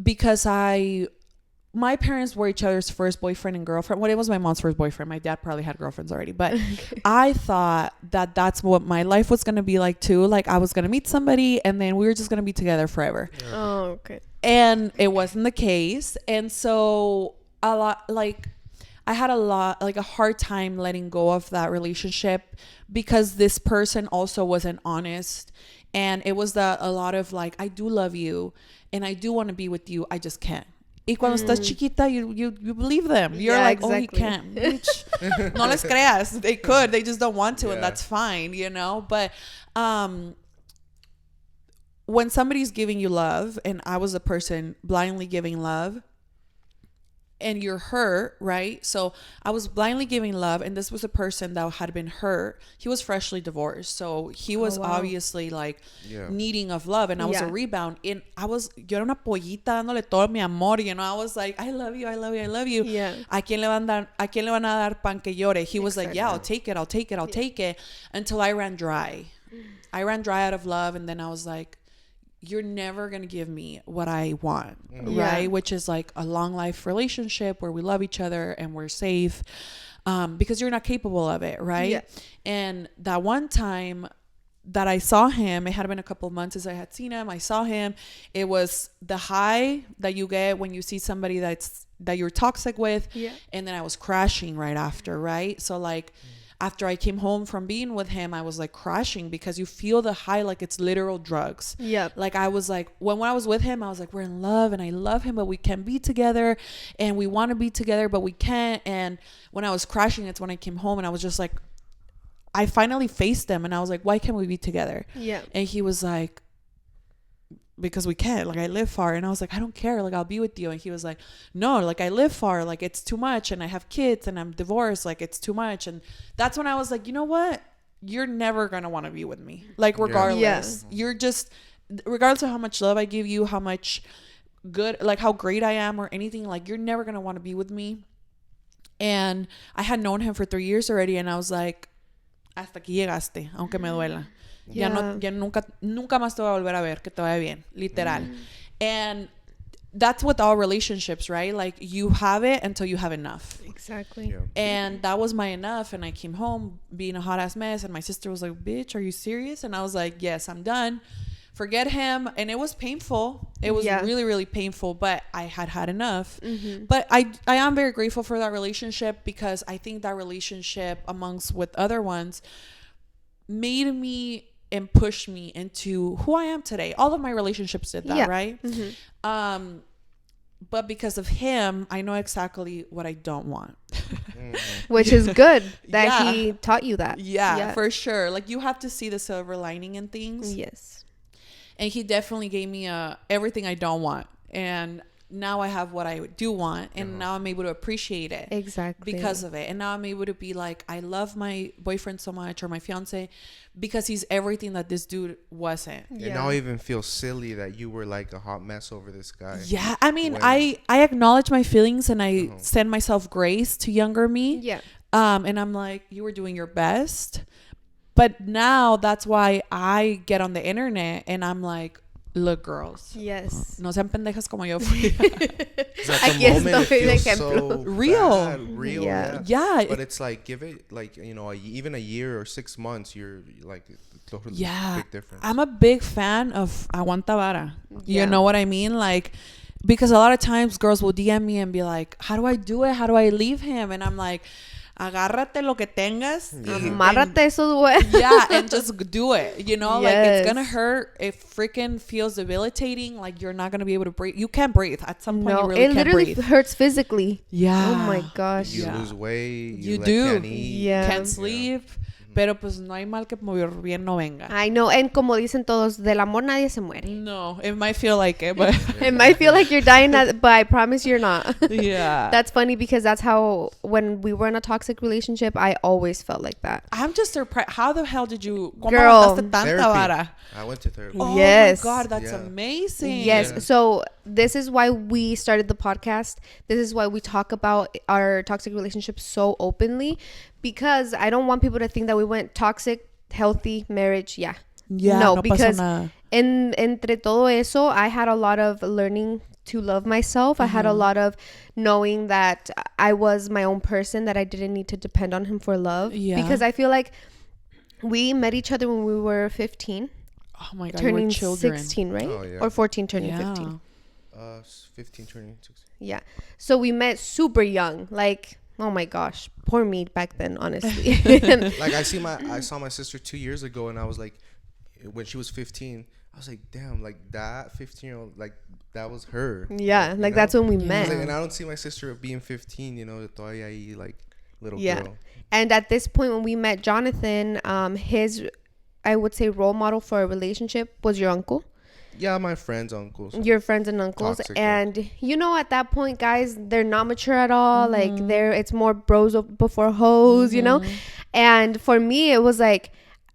because my parents were each other's first boyfriend and girlfriend. Well, it was my mom's first boyfriend. My dad probably had girlfriends already. But Okay. I thought that that's what my life was going to be like too. Like I was going to meet somebody and then we were just going to be together forever. Oh, okay. And it wasn't the case. And so I had a hard time letting go of that relationship because this person also wasn't honest. And it was a lot of like, I do love you and I do want to be with you. I just can't. Y cuando estás chiquita, you believe them. You're like, exactly. Oh, he can't. Bitch. No les creas. They could. They just don't want to, and that's fine, you know? But when somebody's giving you love, and I was a person blindly giving love, and you're hurt, right? So I was blindly giving love, and this was a person that had been hurt. He was freshly divorced, so he was obviously like needing of love, and I was a rebound. And yo era una pollita dándole todo mi amor, you know. I was like, I love you, I love you, I love you. Yeah. ¿A quién le van a dar pan que llore? He was like, yeah, I'll take it, I'll take it, I'll take it, until I ran dry. I ran dry out of love, and then I was like, you're never going to give me what I want, right? Which is like a long life relationship where we love each other and we're safe, because you're not capable of it, right? Yeah. And that one time that I saw him, it had been a couple of months since I had seen him. I saw him. It was the high that you get when you see somebody that you're toxic with. Yeah. And then I was crashing right after, right? So like, after I came home from being with him, I was like crashing because you feel the high like it's literal drugs. Yeah. Like I was like, when I was with him, I was like, we're in love and I love him, but we can't be together and we want to be together, but we can't. And when I was crashing, it's when I came home and I was just like, I finally faced him and I was like, why can't we be together? Yeah. And he was like, because we can't, like I live far. And I was like, I don't care, like I'll be with you. And he was like, no, like I live far, like it's too much, and I have kids and I'm divorced, like it's too much. And that's when I was like, you know what, you're never gonna want to be with me, like regardless. You're just, regardless of how much love I give you, how much good, like how great I am or anything, like you're never gonna want to be with me. And I had known him for 3 years already, and I was like, hasta aquí llegaste, aunque me duela. Ya nunca más te voy a volver a ver, que te vaya bien, literal. And that's with all relationships, right? Like you have it until you have enough. Exactly. Yeah. And that was my enough. And I came home being a hot ass mess, and my sister was like, bitch, are you serious? And I was like, yes, I'm done. Forget him. And it was painful. It was really, really painful, but I had enough. Mm-hmm. But I am very grateful for that relationship, because I think that relationship, amongst with other ones, made me and pushed me into who I am today. All of my relationships did that, right? Mm-hmm. But because of him, I know exactly what I don't want. Which is good that he taught you that. Yeah, for sure. Like you have to see the silver lining in things. Yes. And he definitely gave me everything I don't want. And now I have what I do want, and now I'm able to appreciate it. Exactly. Because of it. And now I'm able to be like, I love my boyfriend so much, or my fiance, because he's everything that this dude wasn't. And now I even feel silly that you were like a hot mess over this guy. Yeah. I mean, I acknowledge my feelings, and I send myself grace to younger me. Yeah. And I'm like, you were doing your best. But now that's why I get on the internet and I'm like, look, girls. Yes. No sean pendejas como yo fui. Aquí estoy de ejemplo. So real. Yeah. But it's like, give it like, you know, even a year or 6 months, you're like totally big difference. I'm a big fan of aguanta vara. You know what I mean? Like, because a lot of times girls will DM me and be like, how do I do it? How do I leave him? And I'm like, agárrate lo que tengas. Amárrate esos huevos. Yeah, and just do it. You know, like it's gonna Yes. hurt. It freaking feels debilitating. Like you're not gonna be able to breathe. You can't breathe. At some point, No, you really it can't literally breathe. hurts physically. Yeah. Oh my gosh. You Yeah. lose weight. You like, do. Can't eat. Yeah. Can't sleep. Pero pues no hay mal que por bien no venga. I know, and como dicen todos, del amor nadie se muere. No, it might feel like it, but It might feel like you're dying, but I promise you're not. yeah. That's funny because that's how, when we were in a toxic relationship, I always felt like that. I'm just surprised. How the hell did you? ¿Cómo Girl. aguantaste tanta Therapy. vara? I went to therapy. Oh Yes. my God, that's Yeah. amazing. Yes. Yeah. So this is why we started the podcast. This is why we talk about our toxic relationships so openly, because I don't want people to think that we went toxic, healthy marriage. Yeah. Yeah. No, No, because pasó nada. entre todo eso, I had a lot of learning to love myself. I had a lot of knowing that I was my own person, that I didn't need to depend on him for love. Yeah. Because I feel like we met each other when we were 15, Oh my God, you were turning children. 16, right? Oh, yeah. Or 14, turning Yeah. 15. 15, 20, 16. Yeah. So we met super young. Like, oh my gosh, poor me back then, honestly. Like I saw my sister 2 years ago, and I was like, when she was 15, I was like, damn, like that 15-year-old, like that was her. Yeah, You like know? that's when we I was met. like, and I don't see my sister being 15, todavía ahí, like little Yeah. girl. And at this point, when we met Jonathan, his, I would say, role model for a relationship was your uncle. Yeah, my friends, uncles. Your friends and uncles. Toxic, And at that point, guys, they're not mature at all. Like it's more bros before hoes, And for me, it was like,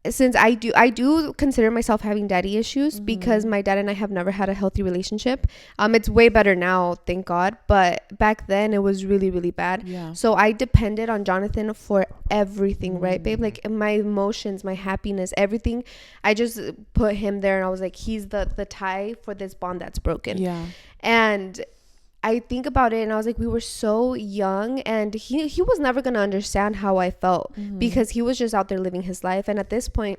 since I do consider myself having daddy issues, because my dad and I have never had a healthy relationship. It's way better now, thank God, but back then it was really, really bad. Yeah. So I depended on Jonathan for everything, right, babe? Like my emotions, my happiness, everything. I just put him there, and I was like, he's the tie for this bond that's broken. Yeah. And I think about it, and I was like, we were so young, and he was never going to understand how I felt, because he was just out there living his life. And at this point,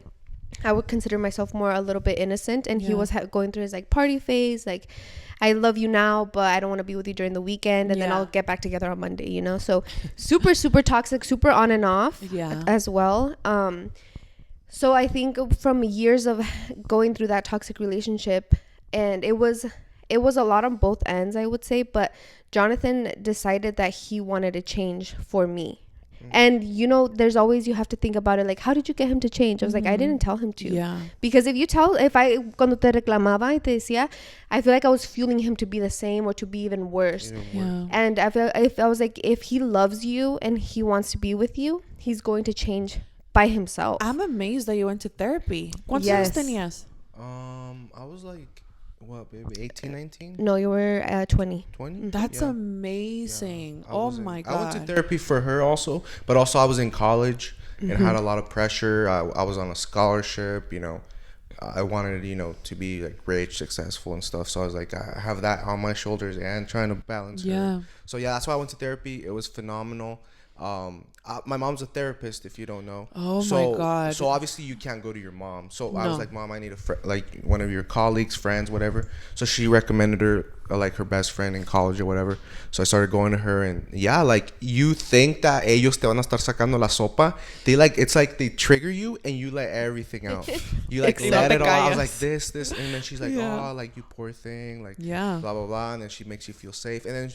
I would consider myself more a little bit innocent, and he was going through his like party phase, like, I love you now, but I don't want to be with you during the weekend, and then I'll get back together on Monday, So super, super toxic, super on and off as well. So I think from years of going through that toxic relationship, and it was a lot on both ends, I would say, but Jonathan decided that he wanted to change for me. And there's always, you have to think about it, like, how did you get him to change? I was like, I didn't tell him to. Yeah. Because cuando te reclamaba y te decía, I feel like I was fueling him to be the same or to be even worse. Yeah. And I was like, if he loves you and he wants to be with you, he's going to change by himself. I'm amazed that you went to therapy. ¿Cuántos Yes. años tenías? I was like, what, baby, 18, 19? No, you were 20. 20? That's Yeah. amazing. I Oh was my I God. went to therapy for her also, but also I was in college and had a lot of pressure. I was on a scholarship, I wanted, to be like rich, successful and stuff. So I was like, I have that on my shoulders and trying to balance her. So yeah, that's why I went to therapy. It was phenomenal. My mom's a therapist, if you don't know. Oh my God. So obviously you can't go to your mom. So I No. was like, Mom, I need like one of your colleagues, friends, whatever. So she recommended her, like her best friend in college or whatever. So I started going to her, and yeah, like you think that ellos te van a estar sacando la sopa. It's like they trigger you and you let everything out. You like let it all. I was like this, and then she's like, oh, like you poor thing, like blah blah blah, and then she makes you feel safe, and then.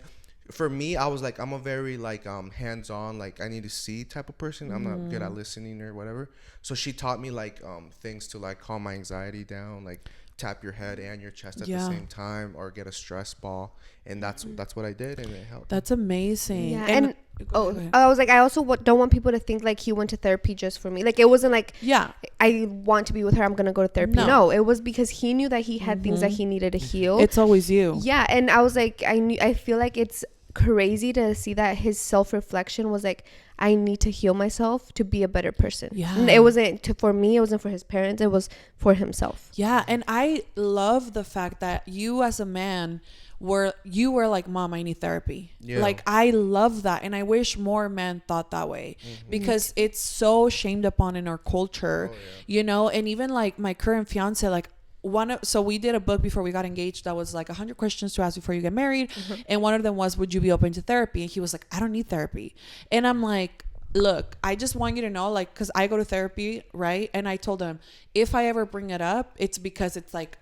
For me, I was like, I'm a very like hands-on, like I need to see type of person. I'm not good at listening or whatever. So she taught me like things to like calm my anxiety down, like tap your head and your chest at the same time, or get a stress ball, and that's what I did, and it helped. That's amazing. Yeah, And go ahead. I was like, I also don't want people to think like he went to therapy just for me. Like it wasn't like, I want to be with her, I'm gonna go to therapy. No, it was because he knew that he had things that he needed to heal. It's always you. Yeah, and I was like, I feel like it's crazy to see that his self-reflection was like, I need to heal myself to be a better person. Yeah. And it wasn't for me, it wasn't for his parents, it was for himself. Yeah, and I love the fact that you as a man were like, Mom, I need therapy. Yeah. Like I love that, and I wish more men thought that way, because it's so shamed upon in our culture. And even like my current fiance, like so we did a book before we got engaged that was like 100 questions to ask before you get married, and one of them was, would you be open to therapy? And he was like, I don't need therapy. And I'm like, look, I just want you to know, like, because I go to therapy, right? And I told them, if I ever bring it up, it's because it's like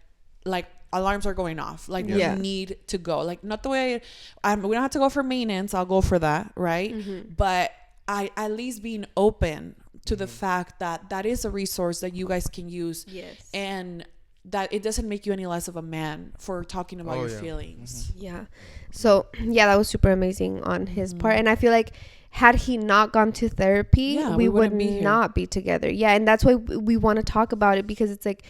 alarms are going off. Like, we need to go. Like, not the way we don't have to go for maintenance. I'll go for that, right? But I at least being open to the fact that that is a resource that you guys can use. Yes. And that it doesn't make you any less of a man for talking about your feelings. Yeah. So, yeah, that was super amazing on his part. And I feel like had he not gone to therapy, we would not be together. Yeah. And that's why we want to talk about it, because it's like,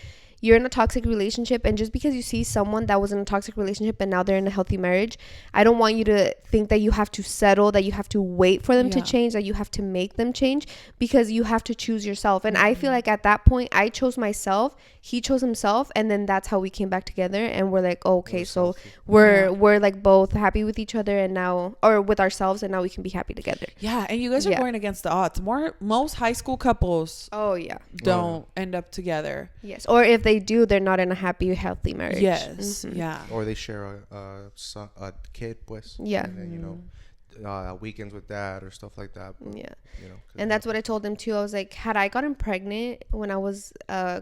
you're in a toxic relationship, and just because you see someone that was in a toxic relationship and now they're in a healthy marriage, I don't want you to think that you have to settle, that you have to wait for them to change, that you have to make them change, because you have to choose yourself. And I feel like at that point I chose myself, he chose himself, and then that's how we came back together, and we're like, oh, okay, so we're like both happy with each other, and now, or with ourselves, and now we can be happy together. Yeah. And you guys are going against the odds. Most high school couples don't end up together. Yes. Or if they do, they're not in a happy, healthy marriage. Yes. Yeah. Or they share a kid, pues. Yeah. And then, you know, weekends with dad or stuff like that. But, yeah. You know, and that's what I told him too. I was like, had I gotten pregnant when I was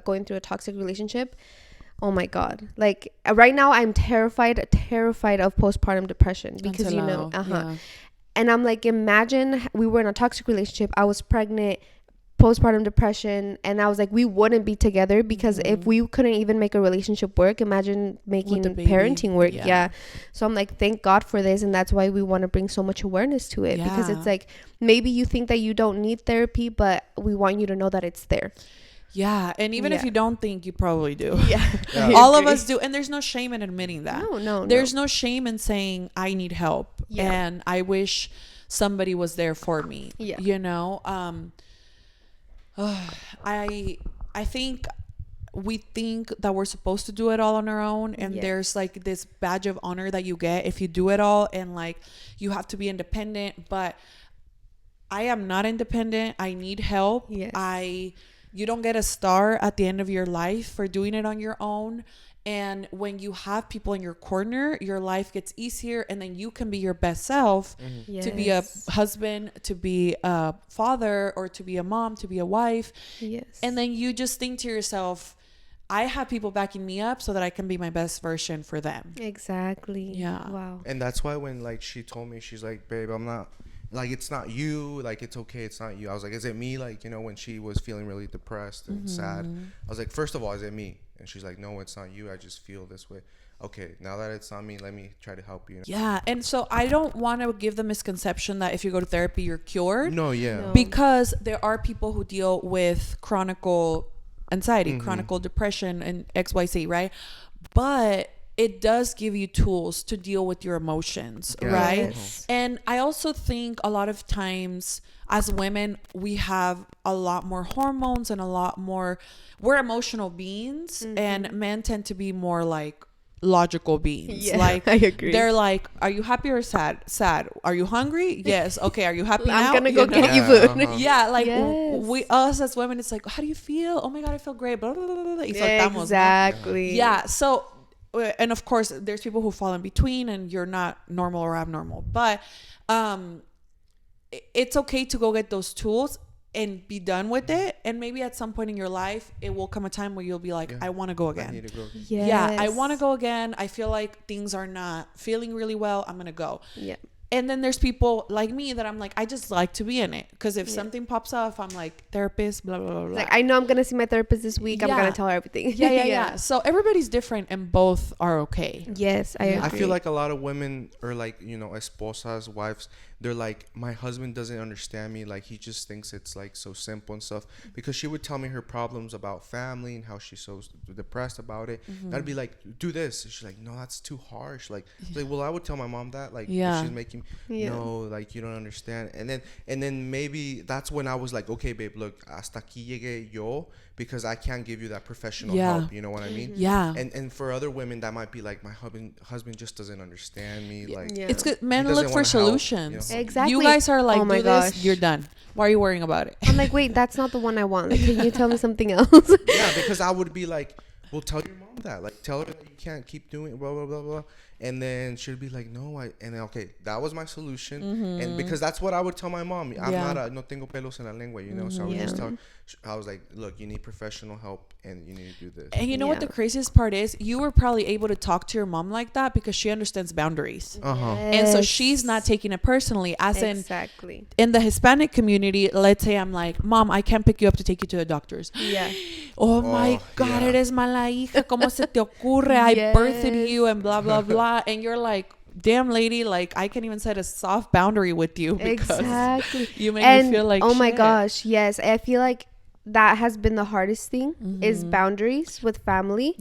going through a toxic relationship, oh my God. Like, right now I'm terrified of postpartum depression, because, you know, and I'm like, imagine we were in a toxic relationship, I was pregnant, postpartum depression, and I was like, we wouldn't be together, because if we couldn't even make a relationship work, imagine making parenting work. So I'm like, thank God for this, and that's why we want to bring so much awareness to it, because it's like, maybe you think that you don't need therapy, but we want you to know that it's there. Yeah. And even if you don't think, you probably do. All of us do. And there's no shame in admitting that. There's no shame in saying, I need help, and I wish somebody was there for me. You know, I think we think that we're supposed to do it all on our own, and there's like this badge of honor that you get if you do it all, and like you have to be independent. But I am not independent. I need help. You don't get a star at the end of your life for doing it on your own. And when you have people in your corner, your life gets easier, and then you can be your best self to be a husband, to be a father, or to be a mom, to be a wife. And then you just think to yourself, I have people backing me up so that I can be my best version for them. Exactly. Yeah. Wow. And that's why when like she told me, she's like, babe, I'm not, like, it's not you, like, it's okay, it's not you. I was like, is it me? Like, you know, when she was feeling really depressed and sad, I was like, first of all, is it me? And she's like, no, it's not you, I just feel this way. Okay, now that it's not me, let me try to help you. Yeah. And so I don't want to give the misconception that if you go to therapy, you're cured. No. Because there are people who deal with chronic anxiety, chronic depression, and XYZ, right? But it does give you tools to deal with your emotions, right? And I also think a lot of times as women, we have a lot more hormones and a lot more, we're emotional beings, and men tend to be more like logical beings. Like, I agree. They're like, are you happy or sad? Are you hungry? Yes. Okay. Are you happy now? I'm gonna go get you food. Like us as women, it's like, how do you feel? Oh my God, I feel great. Blah, blah, blah, blah. Exactly. Yeah. So, and of course there's people who fall in between, and you're not normal or abnormal, but it's okay to go get those tools and be done with it. And maybe at some point in your life, it will come a time where you'll be like, I want to go again. I need to go. I want to go again. I feel like things are not feeling really well. I'm going to go. And then there's people like me that I'm like, I just like to be in it. Because if something pops off, I'm like, therapist, blah, blah, blah, blah. Like, I know I'm going to see my therapist this week. I'm going to tell her everything. Yeah. So everybody's different, and both are okay. Yes, I agree. I feel like a lot of women, or like, you know, esposas, wives, they're like, my husband doesn't understand me. Like, he just thinks it's like so simple and stuff. Because she would tell me her problems about family and how she's so depressed about it. I'd be like, do this. And she's like, no, that's too harsh. Like, well, I would tell my mom that. Like, if she's making, no, like, you don't understand. And then maybe that's when I was like, okay, babe, look, hasta aquí llegué yo, because I can't give you that professional help. You know what I mean? And for other women, that might be like, my husband just doesn't understand me. Like, it's good. Men look for solutions. Help, you know? Exactly. You guys are like, oh my do gosh. this, you're done. Why are you worrying about it? I'm like, wait, that's not the one I want. Like, can you tell me something else? Yeah, because I would be like, well, tell your mom. mom that. Like, tell her that you can't keep doing blah, blah, blah, blah. And then she'd be like, no, and then, okay, that was my solution. And because that's what I would tell my mom. I'm not no tengo pelos en la lengua, you know? So I would just tell, I was like, look, you need professional help and you need to do this. And you know what the craziest part is? You were probably able to talk to your mom like that because she understands boundaries. And so she's not taking it personally. As in the Hispanic community, let's say I'm like, Mom, I can't pick you up to take you to the doctors. Oh my God, eres mala hija. ¿Cómo se te ocurre? I birthed you and blah, blah, blah. And you're like, damn lady, like I can't even set a soft boundary with you because you make me feel like my gosh, yes. I feel like that has been the hardest thing is boundaries with family.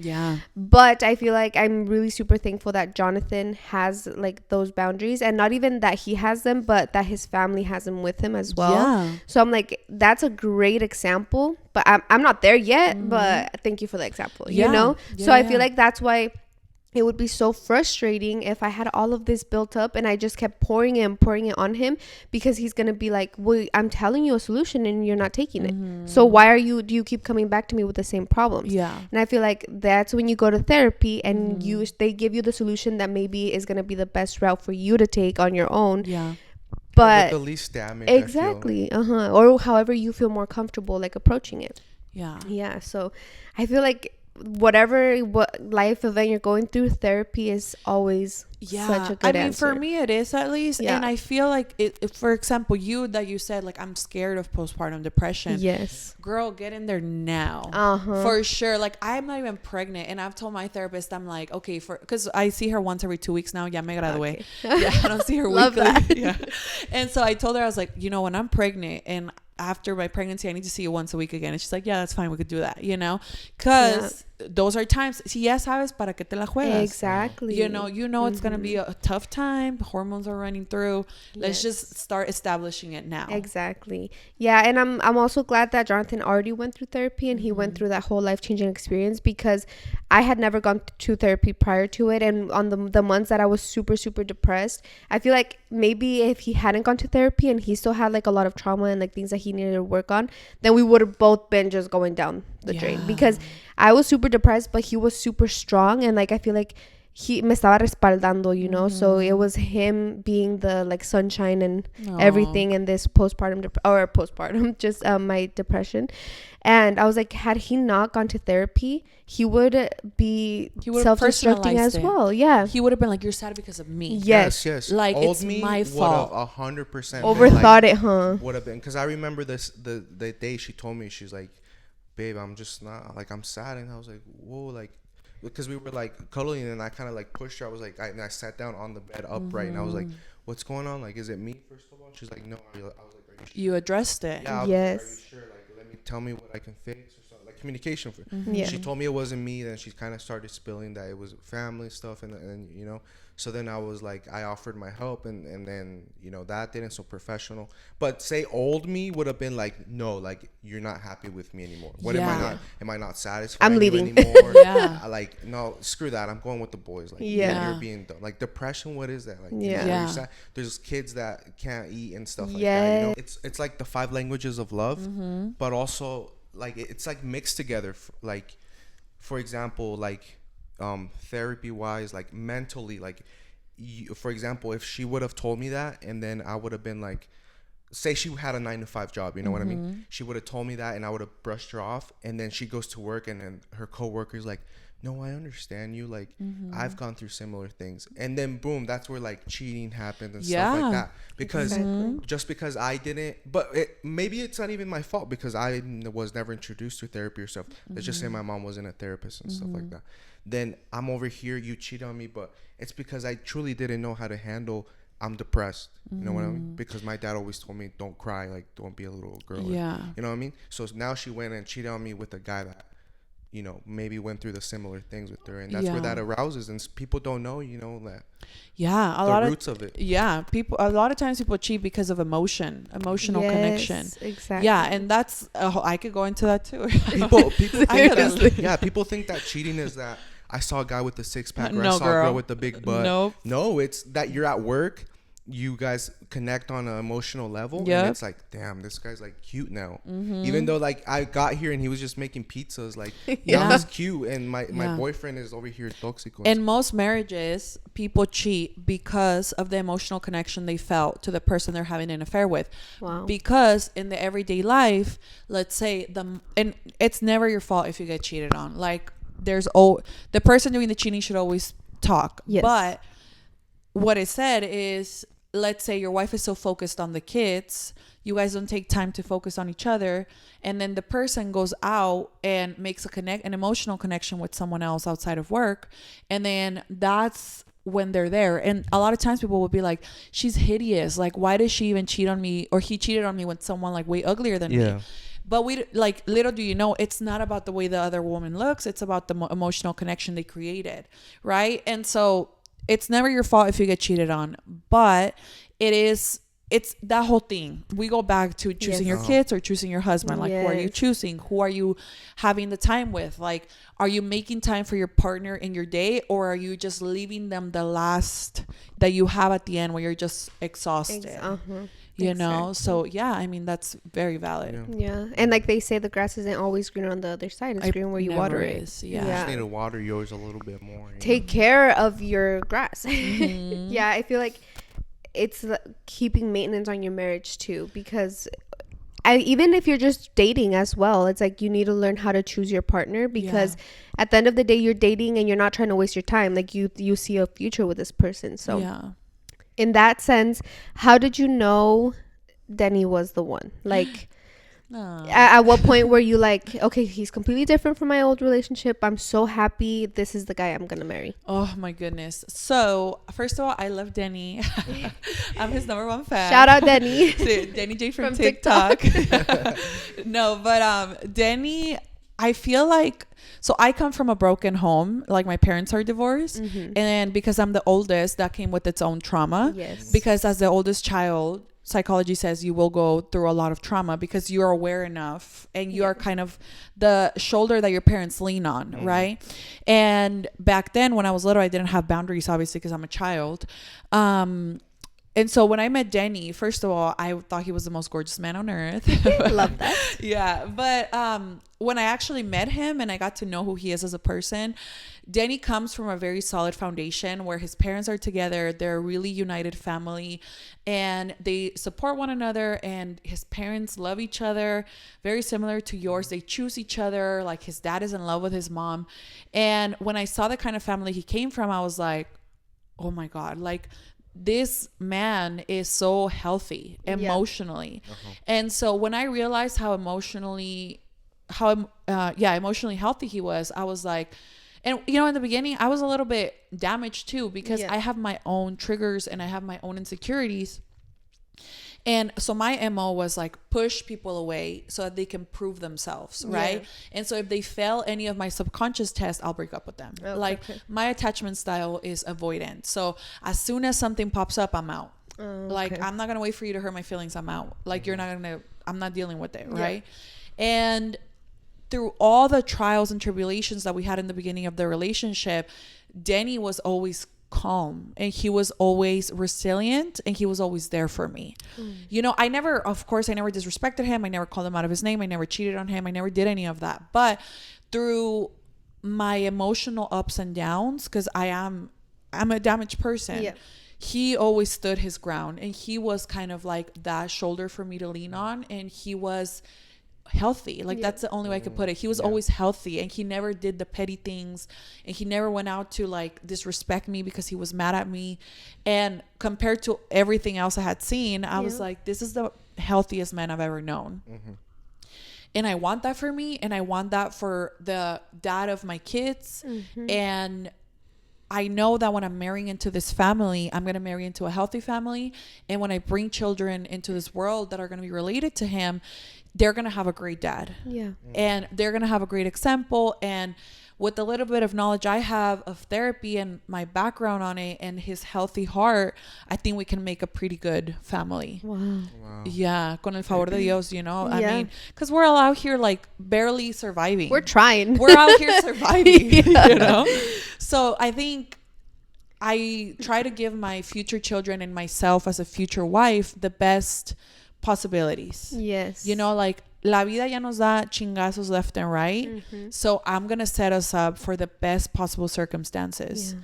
But I feel like I'm really super thankful that Jonathan has like those boundaries, and not even that he has them, but that his family has them with him as well. So I'm like, that's a great example, but I'm not there yet, but thank you for the example, you know? So I feel like that's why it would be so frustrating if I had all of this built up and I just kept pouring it on him, because he's going to be like, well, I'm telling you a solution and you're not taking it. So why do you keep coming back to me with the same problems? And I feel like that's when you go to therapy and they give you the solution that maybe is going to be the best route for you to take on your own. But with the least damage. Exactly. Or however you feel more comfortable like approaching it. So I feel like what life event you're going through, therapy is always such a good answer. For me it is, at least. And I feel like it, for example, you said like, I'm scared of postpartum depression. Girl, get in there now. For sure. Like, I'm not even pregnant, and I've told my therapist, I'm like, okay, because I see her once every 2 weeks now. Ya me gradué. I don't see her weekly. And so I told her, I was like, you know, when I'm pregnant and after my pregnancy, I need to see you once a week again. And she's like, yeah, that's fine. We could do that, you know, because those are times. Si ya sabes, para que te la juegas. Exactly. You know, it's going to be a tough time. Hormones are running through. Let's just start establishing it now. Exactly. Yeah. And I'm also glad that Jonathan already went through therapy and he went through that whole life-changing experience, because I had never gone to therapy prior to it. And on the months that I was super, super depressed, I feel like maybe if he hadn't gone to therapy and he still had like a lot of trauma and like things that he needed to work on, then we would have both been just going down the drain, because I was super depressed, but he was super strong. And like, I feel like he me estaba respaldando, you know. So it was him being the like sunshine and everything in this postpartum just my depression. And I was like, had he not gone to therapy, he would be self-destructing as well. He would have been like, you're sad because of me. Yes. Like, Old it's my fault. 100% overthought it, huh? Would have been, because I remember the day she told me, she's like, babe, I'm just not, like, I'm sad. And I was like, whoa, like, because we were like cuddling, and I kind of like pushed her. I was like, I sat down on the bed upright, and I was like, what's going on? Like, is it me, first of all? She's like, no. I was like, are you sure? You addressed it. Yeah, yes. Like, are you sure? Like, tell me what I can fix or something. Like, communication. She told me it wasn't me. Then she kind of started spilling that it was family stuff, and you know. So then I was like, I offered my help, and then, you know, that didn't, so professional. But say old me would have been like, no, like, you're not happy with me anymore. What am I not satisfied? I'm leaving. Anymore? Like, no, screw that. I'm going with the boys. Like, you're being dumb. Like, depression, what is that? Like, you know, there's kids that can't eat and stuff like that. You know, it's like the 5 languages of love, but also like it's like mixed together. Like, for example, like, therapy wise, like mentally, like, for example, if she would have told me that, and then I would have been like, say she had a 9-to-5 job, you know what I mean? She would have told me that, and I would have brushed her off, and then she goes to work, and then her coworker's like, no, I understand you, like, I've gone through similar things, and then boom, that's where like cheating happens and stuff like that, because just because I didn't, but maybe it's not even my fault, because I was never introduced to therapy or stuff. Let's just say my mom wasn't a therapist and stuff like that. Then I'm over here, you cheat on me, but it's because I truly didn't know how to handle, I'm depressed, you know what I mean? Because my dad always told me, don't cry, like, don't be a little girl, you know what I mean? So now she went and cheated on me with a guy that, you know, maybe went through the similar things with her, and that's where that arouses, and people don't know, you know, that the roots of it. A lot of times people cheat because of emotional connection. Exactly. And that's I could go into that too. People think that cheating is that I saw a guy with the 6-pack, or No, I saw girl. a girl with the big butt. Nope. No, it's that you're at work, you guys connect on an emotional level. Yep. And it's like, damn, this guy's like cute now. Even though like I got here and he was just making pizzas, like now he's cute, and my boyfriend is over here toxico. In most marriages, people cheat because of the emotional connection they felt to the person they're having an affair with. Wow. Because in the everyday life, let's say and it's never your fault if you get cheated on. Like the person doing the cheating should always talk. Yes. But what is said is, let's say your wife is so focused on the kids, you guys don't take time to focus on each other, and then the person goes out and makes an emotional connection with someone else outside of work, and then that's when they're there. And a lot of times people will be like, she's hideous, like why does she even cheat on me, or he cheated on me with someone like way uglier than me. But we like, little do you know, it's not about the way the other woman looks, it's about the emotional connection they created, right? And so it's never your fault if you get cheated on, but it's that whole thing. We go back to choosing your kids or choosing your husband. Like, who are you choosing? Who are you having the time with? Like, are you making time for your partner in your day, or are you just leaving them the last that you have at the end where you're just exhausted? You know? So, yeah, I mean, that's very valid. Yeah. And like they say, the grass isn't always greener on the other side. It's green where you water it. You just need to water yours a little bit more. Take care of your grass. Yeah, I feel like it's keeping maintenance on your marriage too, because even if you're just dating as well, it's like you need to learn how to choose your partner, because at the end of the day, you're dating and you're not trying to waste your time. Like you see a future with this person. So in that sense, how did you know Denny was the one? Like, at what point were you like, okay, he's completely different from my old relationship, I'm so happy, this is the guy I'm gonna marry? Oh my goodness. So first of all, I love Denny. I'm his number one fan. Shout out Denny. Denny J from TikTok. No, but Denny, I feel like, so I come from a broken home. Like my parents are divorced. And because I'm the oldest, that came with its own trauma. Yes. Because as the oldest child, psychology says you will go through a lot of trauma because you're aware enough and you are kind of the shoulder that your parents lean on, right? And back then when I was little, I didn't have boundaries, obviously, because I'm a child. And so when I met Denny, first of all, I thought he was the most gorgeous man on earth. Love that. Yeah. But when I actually met him and I got to know who he is as a person, Denny comes from a very solid foundation where his parents are together. They're a really united family and they support one another, and his parents love each other, very similar to yours. They choose each other. Like his dad is in love with his mom. And when I saw the kind of family he came from, I was like, oh my God, like this man is so healthy emotionally. And so when I realized how emotionally healthy he was, I was like, and you know, in the beginning I was a little bit damaged too, because I have my own triggers and I have my own insecurities. And so my MO was like push people away so that they can prove themselves, right? And so if they fail any of my subconscious tests, I'll break up with them. My attachment style is avoidant. So as soon as something pops up, I'm out. Like I'm not gonna wait for you to hurt my feelings. I'm out. Like I'm not dealing with it, right? And through all the trials and tribulations that we had in the beginning of the relationship, Denny was always calm and he was always resilient and he was always there for me. You know, I never disrespected him. I never called him out of his name. I never cheated on him. I never did any of that. But through my emotional ups and downs, because I'm a damaged person, he always stood his ground and he was kind of like that shoulder for me to lean on, and he was healthy. Like that's the only way I could put it. He was always healthy and he never did the petty things, and he never went out to like disrespect me because he was mad at me. And compared to everything else I had seen, I was like, this is the healthiest man I've ever known. And I want that for me, and I want that for the dad of my kids. And I know that when I'm marrying into this family, I'm going to marry into a healthy family. And when I bring children into this world that are going to be related to him, they're going to have a great dad. And they're going to have a great example. And with the little bit of knowledge I have of therapy and my background on it and his healthy heart, I think we can make a pretty good family. Yeah, con el favor de Dios, you know. I mean, because we're all out here like barely surviving. We're trying. We're out here surviving, you know. So I think I try to give my future children and myself as a future wife the best possibilities. Yes. You know, like, la vida ya nos da chingazos left and right. Mm-hmm. So I'm going to set us up for the best possible circumstances. Yeah.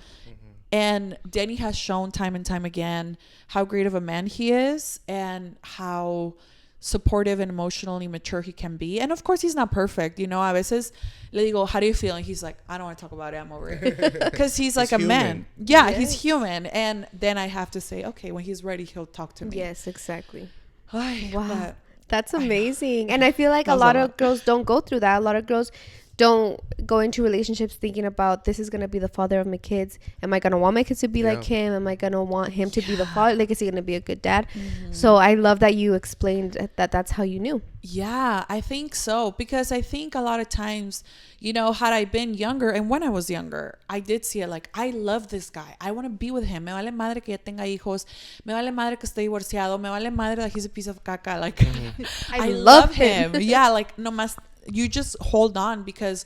And Denny has shown time and time again how great of a man he is and how supportive and emotionally mature he can be. And of course, he's not perfect. You know, a veces le digo, how do you feel? And he's like, I don't want to talk about it. I'm over it. Because he's like a human. Man. Yeah, yes. He's human. And then I have to say, okay, when he's ready, he'll talk to me. Yes, exactly. Wow. That's amazing. And I feel like a lot of girls don't go through that. A lot of girls don't go into relationships thinking about, this is going to be the father of my kids. Am I going to want my kids to be like him? Am I going to want him to be the father? Like, is he going to be a good dad? Mm-hmm. So I love that you explained that that's how you knew. Yeah, I think so. Because I think a lot of times, you know, had I been younger, and when I was younger, I did see it like, I love this guy. I want to be with him. Me vale madre que ya tenga hijos. Me vale madre que esté divorciado. Me vale madre that he's a piece of caca. Like, I love him. Yeah, like, no más. You just hold on because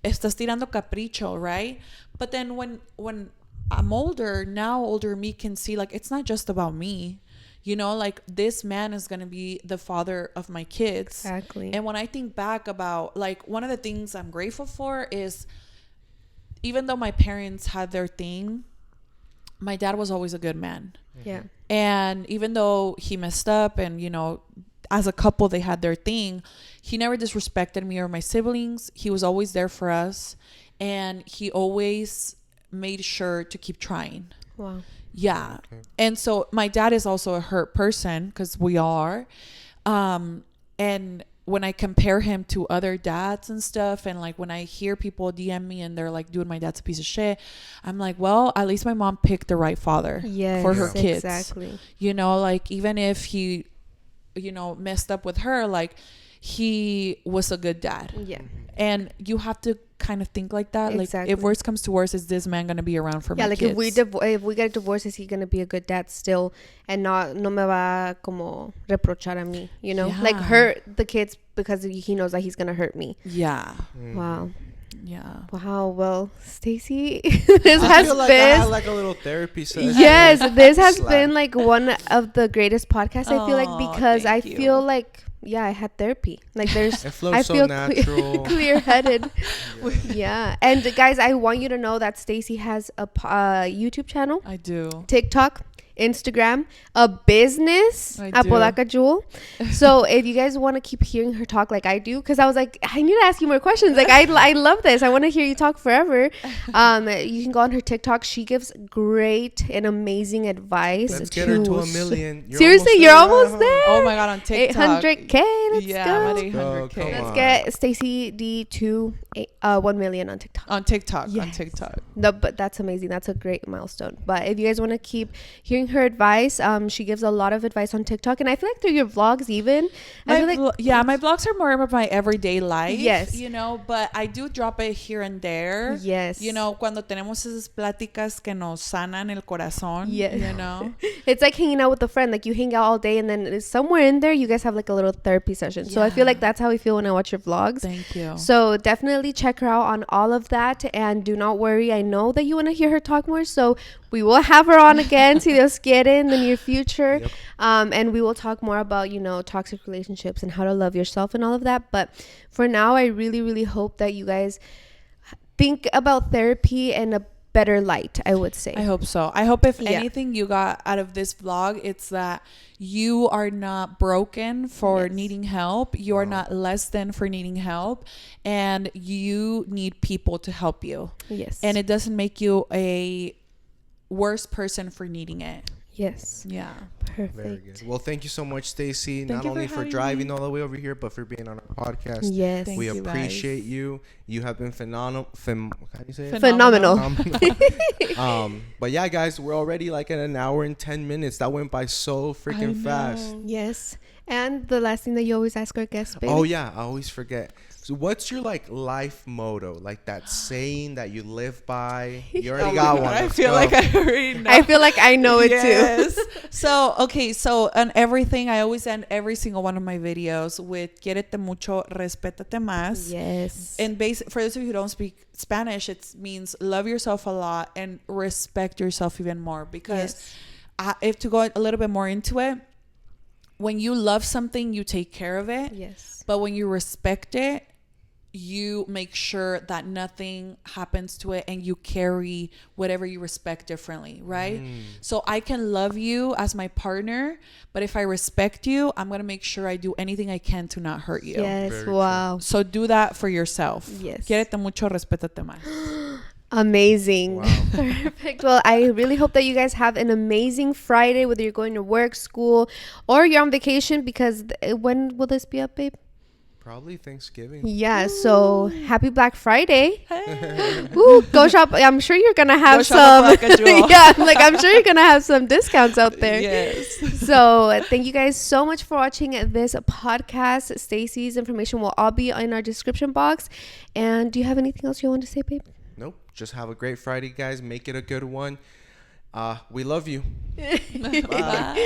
estás tirando capricho, right? But then when I'm older, now older me can see, like, it's not just about me. You know, like, this man is going to be the father of my kids. Exactly. And when I think back about, like, one of the things I'm grateful for is, even though my parents had their thing, my dad was always a good man. Yeah. And even though he messed up and, you know, as a couple, they had their thing, he never disrespected me or my siblings. He was always there for us. And he always made sure to keep trying. Wow. Yeah. Okay. And so my dad is also a hurt person, because we are. And when I compare him to other dads and stuff, and like when I hear people DM me and they're like, dude, my dad's a piece of shit, I'm like, well, at least my mom picked the right father for her kids. Exactly. You know, like, even if he, you know, messed up with her, like, he was a good dad. Yeah. And you have to kind of think like that. Exactly. Like, if worst comes to worst, is this man going to be around for my kids? Yeah, like, if we get divorced, is he going to be a good dad still and no me va como reprochar a mí, you know? Yeah. Like, hurt the kids because he knows that he's going to hurt me. Yeah. Wow. Yeah. Wow. Well, Stacey, this has feel like been I had like a little therapy session. Yes, this has been like one of the greatest podcasts. I feel like, because I feel like, yeah, I had therapy. Like, there's, it flows so natural, clear-headed. Yeah. And guys, I want you to know that Stacey has a YouTube channel. I do. TikTok, Instagram, a business, Apodaca Jewel. So if you guys want to keep hearing her talk like I do, because I was like, I need to ask you more questions. Like, I love this. I want to hear you talk forever. You can go on her TikTok. She gives great and amazing advice. Let's get her to 1 million. Seriously, you're almost there. Oh my God, on TikTok. 800K. Let's go. I'm at 800K. Let's get Stacey D to 1 million on TikTok. On TikTok. Yes. On TikTok. No, but that's amazing. That's a great milestone. But if you guys want to keep hearing her advice, she gives a lot of advice on TikTok, and I feel like through your vlogs even, I feel like my vlogs are more about my everyday life. Yes, you know, but I do drop it here and there. Yes, you know, cuando tenemos esas pláticas que nos sanan el corazón. Yes, you know, it's like hanging out with a friend. Like, you hang out all day, and then somewhere in there, you guys have like a little therapy session. Yeah. So I feel like that's how I feel when I watch your vlogs. Thank you. So definitely check her out on all of that, and do not worry. I know that you want to hear her talk more, so we will have her on again, si Dios quiere, in the near future. Yep. And we will talk more about, you know, toxic relationships and how to love yourself and all of that. But for now, I really, really hope that you guys think about therapy in a better light, I would say. I hope so. I hope if anything you got out of this vlog, it's that you are not broken for needing help. You are not less than for needing help. And you need people to help you. Yes. And it doesn't make you a worse person for needing it. Yes. Yeah. Perfect. Very good. Well, thank you so much, Stacey. Not only for driving all the way over here, but for being on our podcast. Yes. We appreciate you. You have been phenomenal. How do you say it? Phenomenal. But yeah, guys, we're already like at an hour and 10 minutes. That went by so freaking fast. Yes. And the last thing that you always ask our guests, baby. Oh yeah, I always forget. So what's your like life motto? Like that saying that you live by? You already got one. I feel like I already know. I feel like I know it too. So, okay. So on everything, I always end every single one of my videos with "Quiérete mucho, respétate más." Yes. And for those of you who don't speak Spanish, it means love yourself a lot and respect yourself even more. Because if to go a little bit more into it, when you love something, you take care of it. Yes. But when you respect it, you make sure that nothing happens to it and you carry whatever you respect differently, right? So I can love you as my partner, but if I respect you, I'm going to make sure I do anything I can to not hurt you. Yes. Very Wow. true. So do that for yourself. Yes. Quiérete mucho, respétate más. Amazing. Wow. Perfect. Well, I really hope that you guys have an amazing Friday, whether you're going to work, school, or you're on vacation, because when will this be up, babe? Probably Thanksgiving. Yeah, so happy Black Friday. Ooh, go shop. I'm sure you're going to have some. Yeah, like I'm sure you're going to have some discounts out there. Yes. So thank you guys so much for watching this podcast. Stacey's information will all be in our description box. And do you have anything else you want to say, babe? Nope. Just have a great Friday, guys. Make it a good one. We love you. Bye.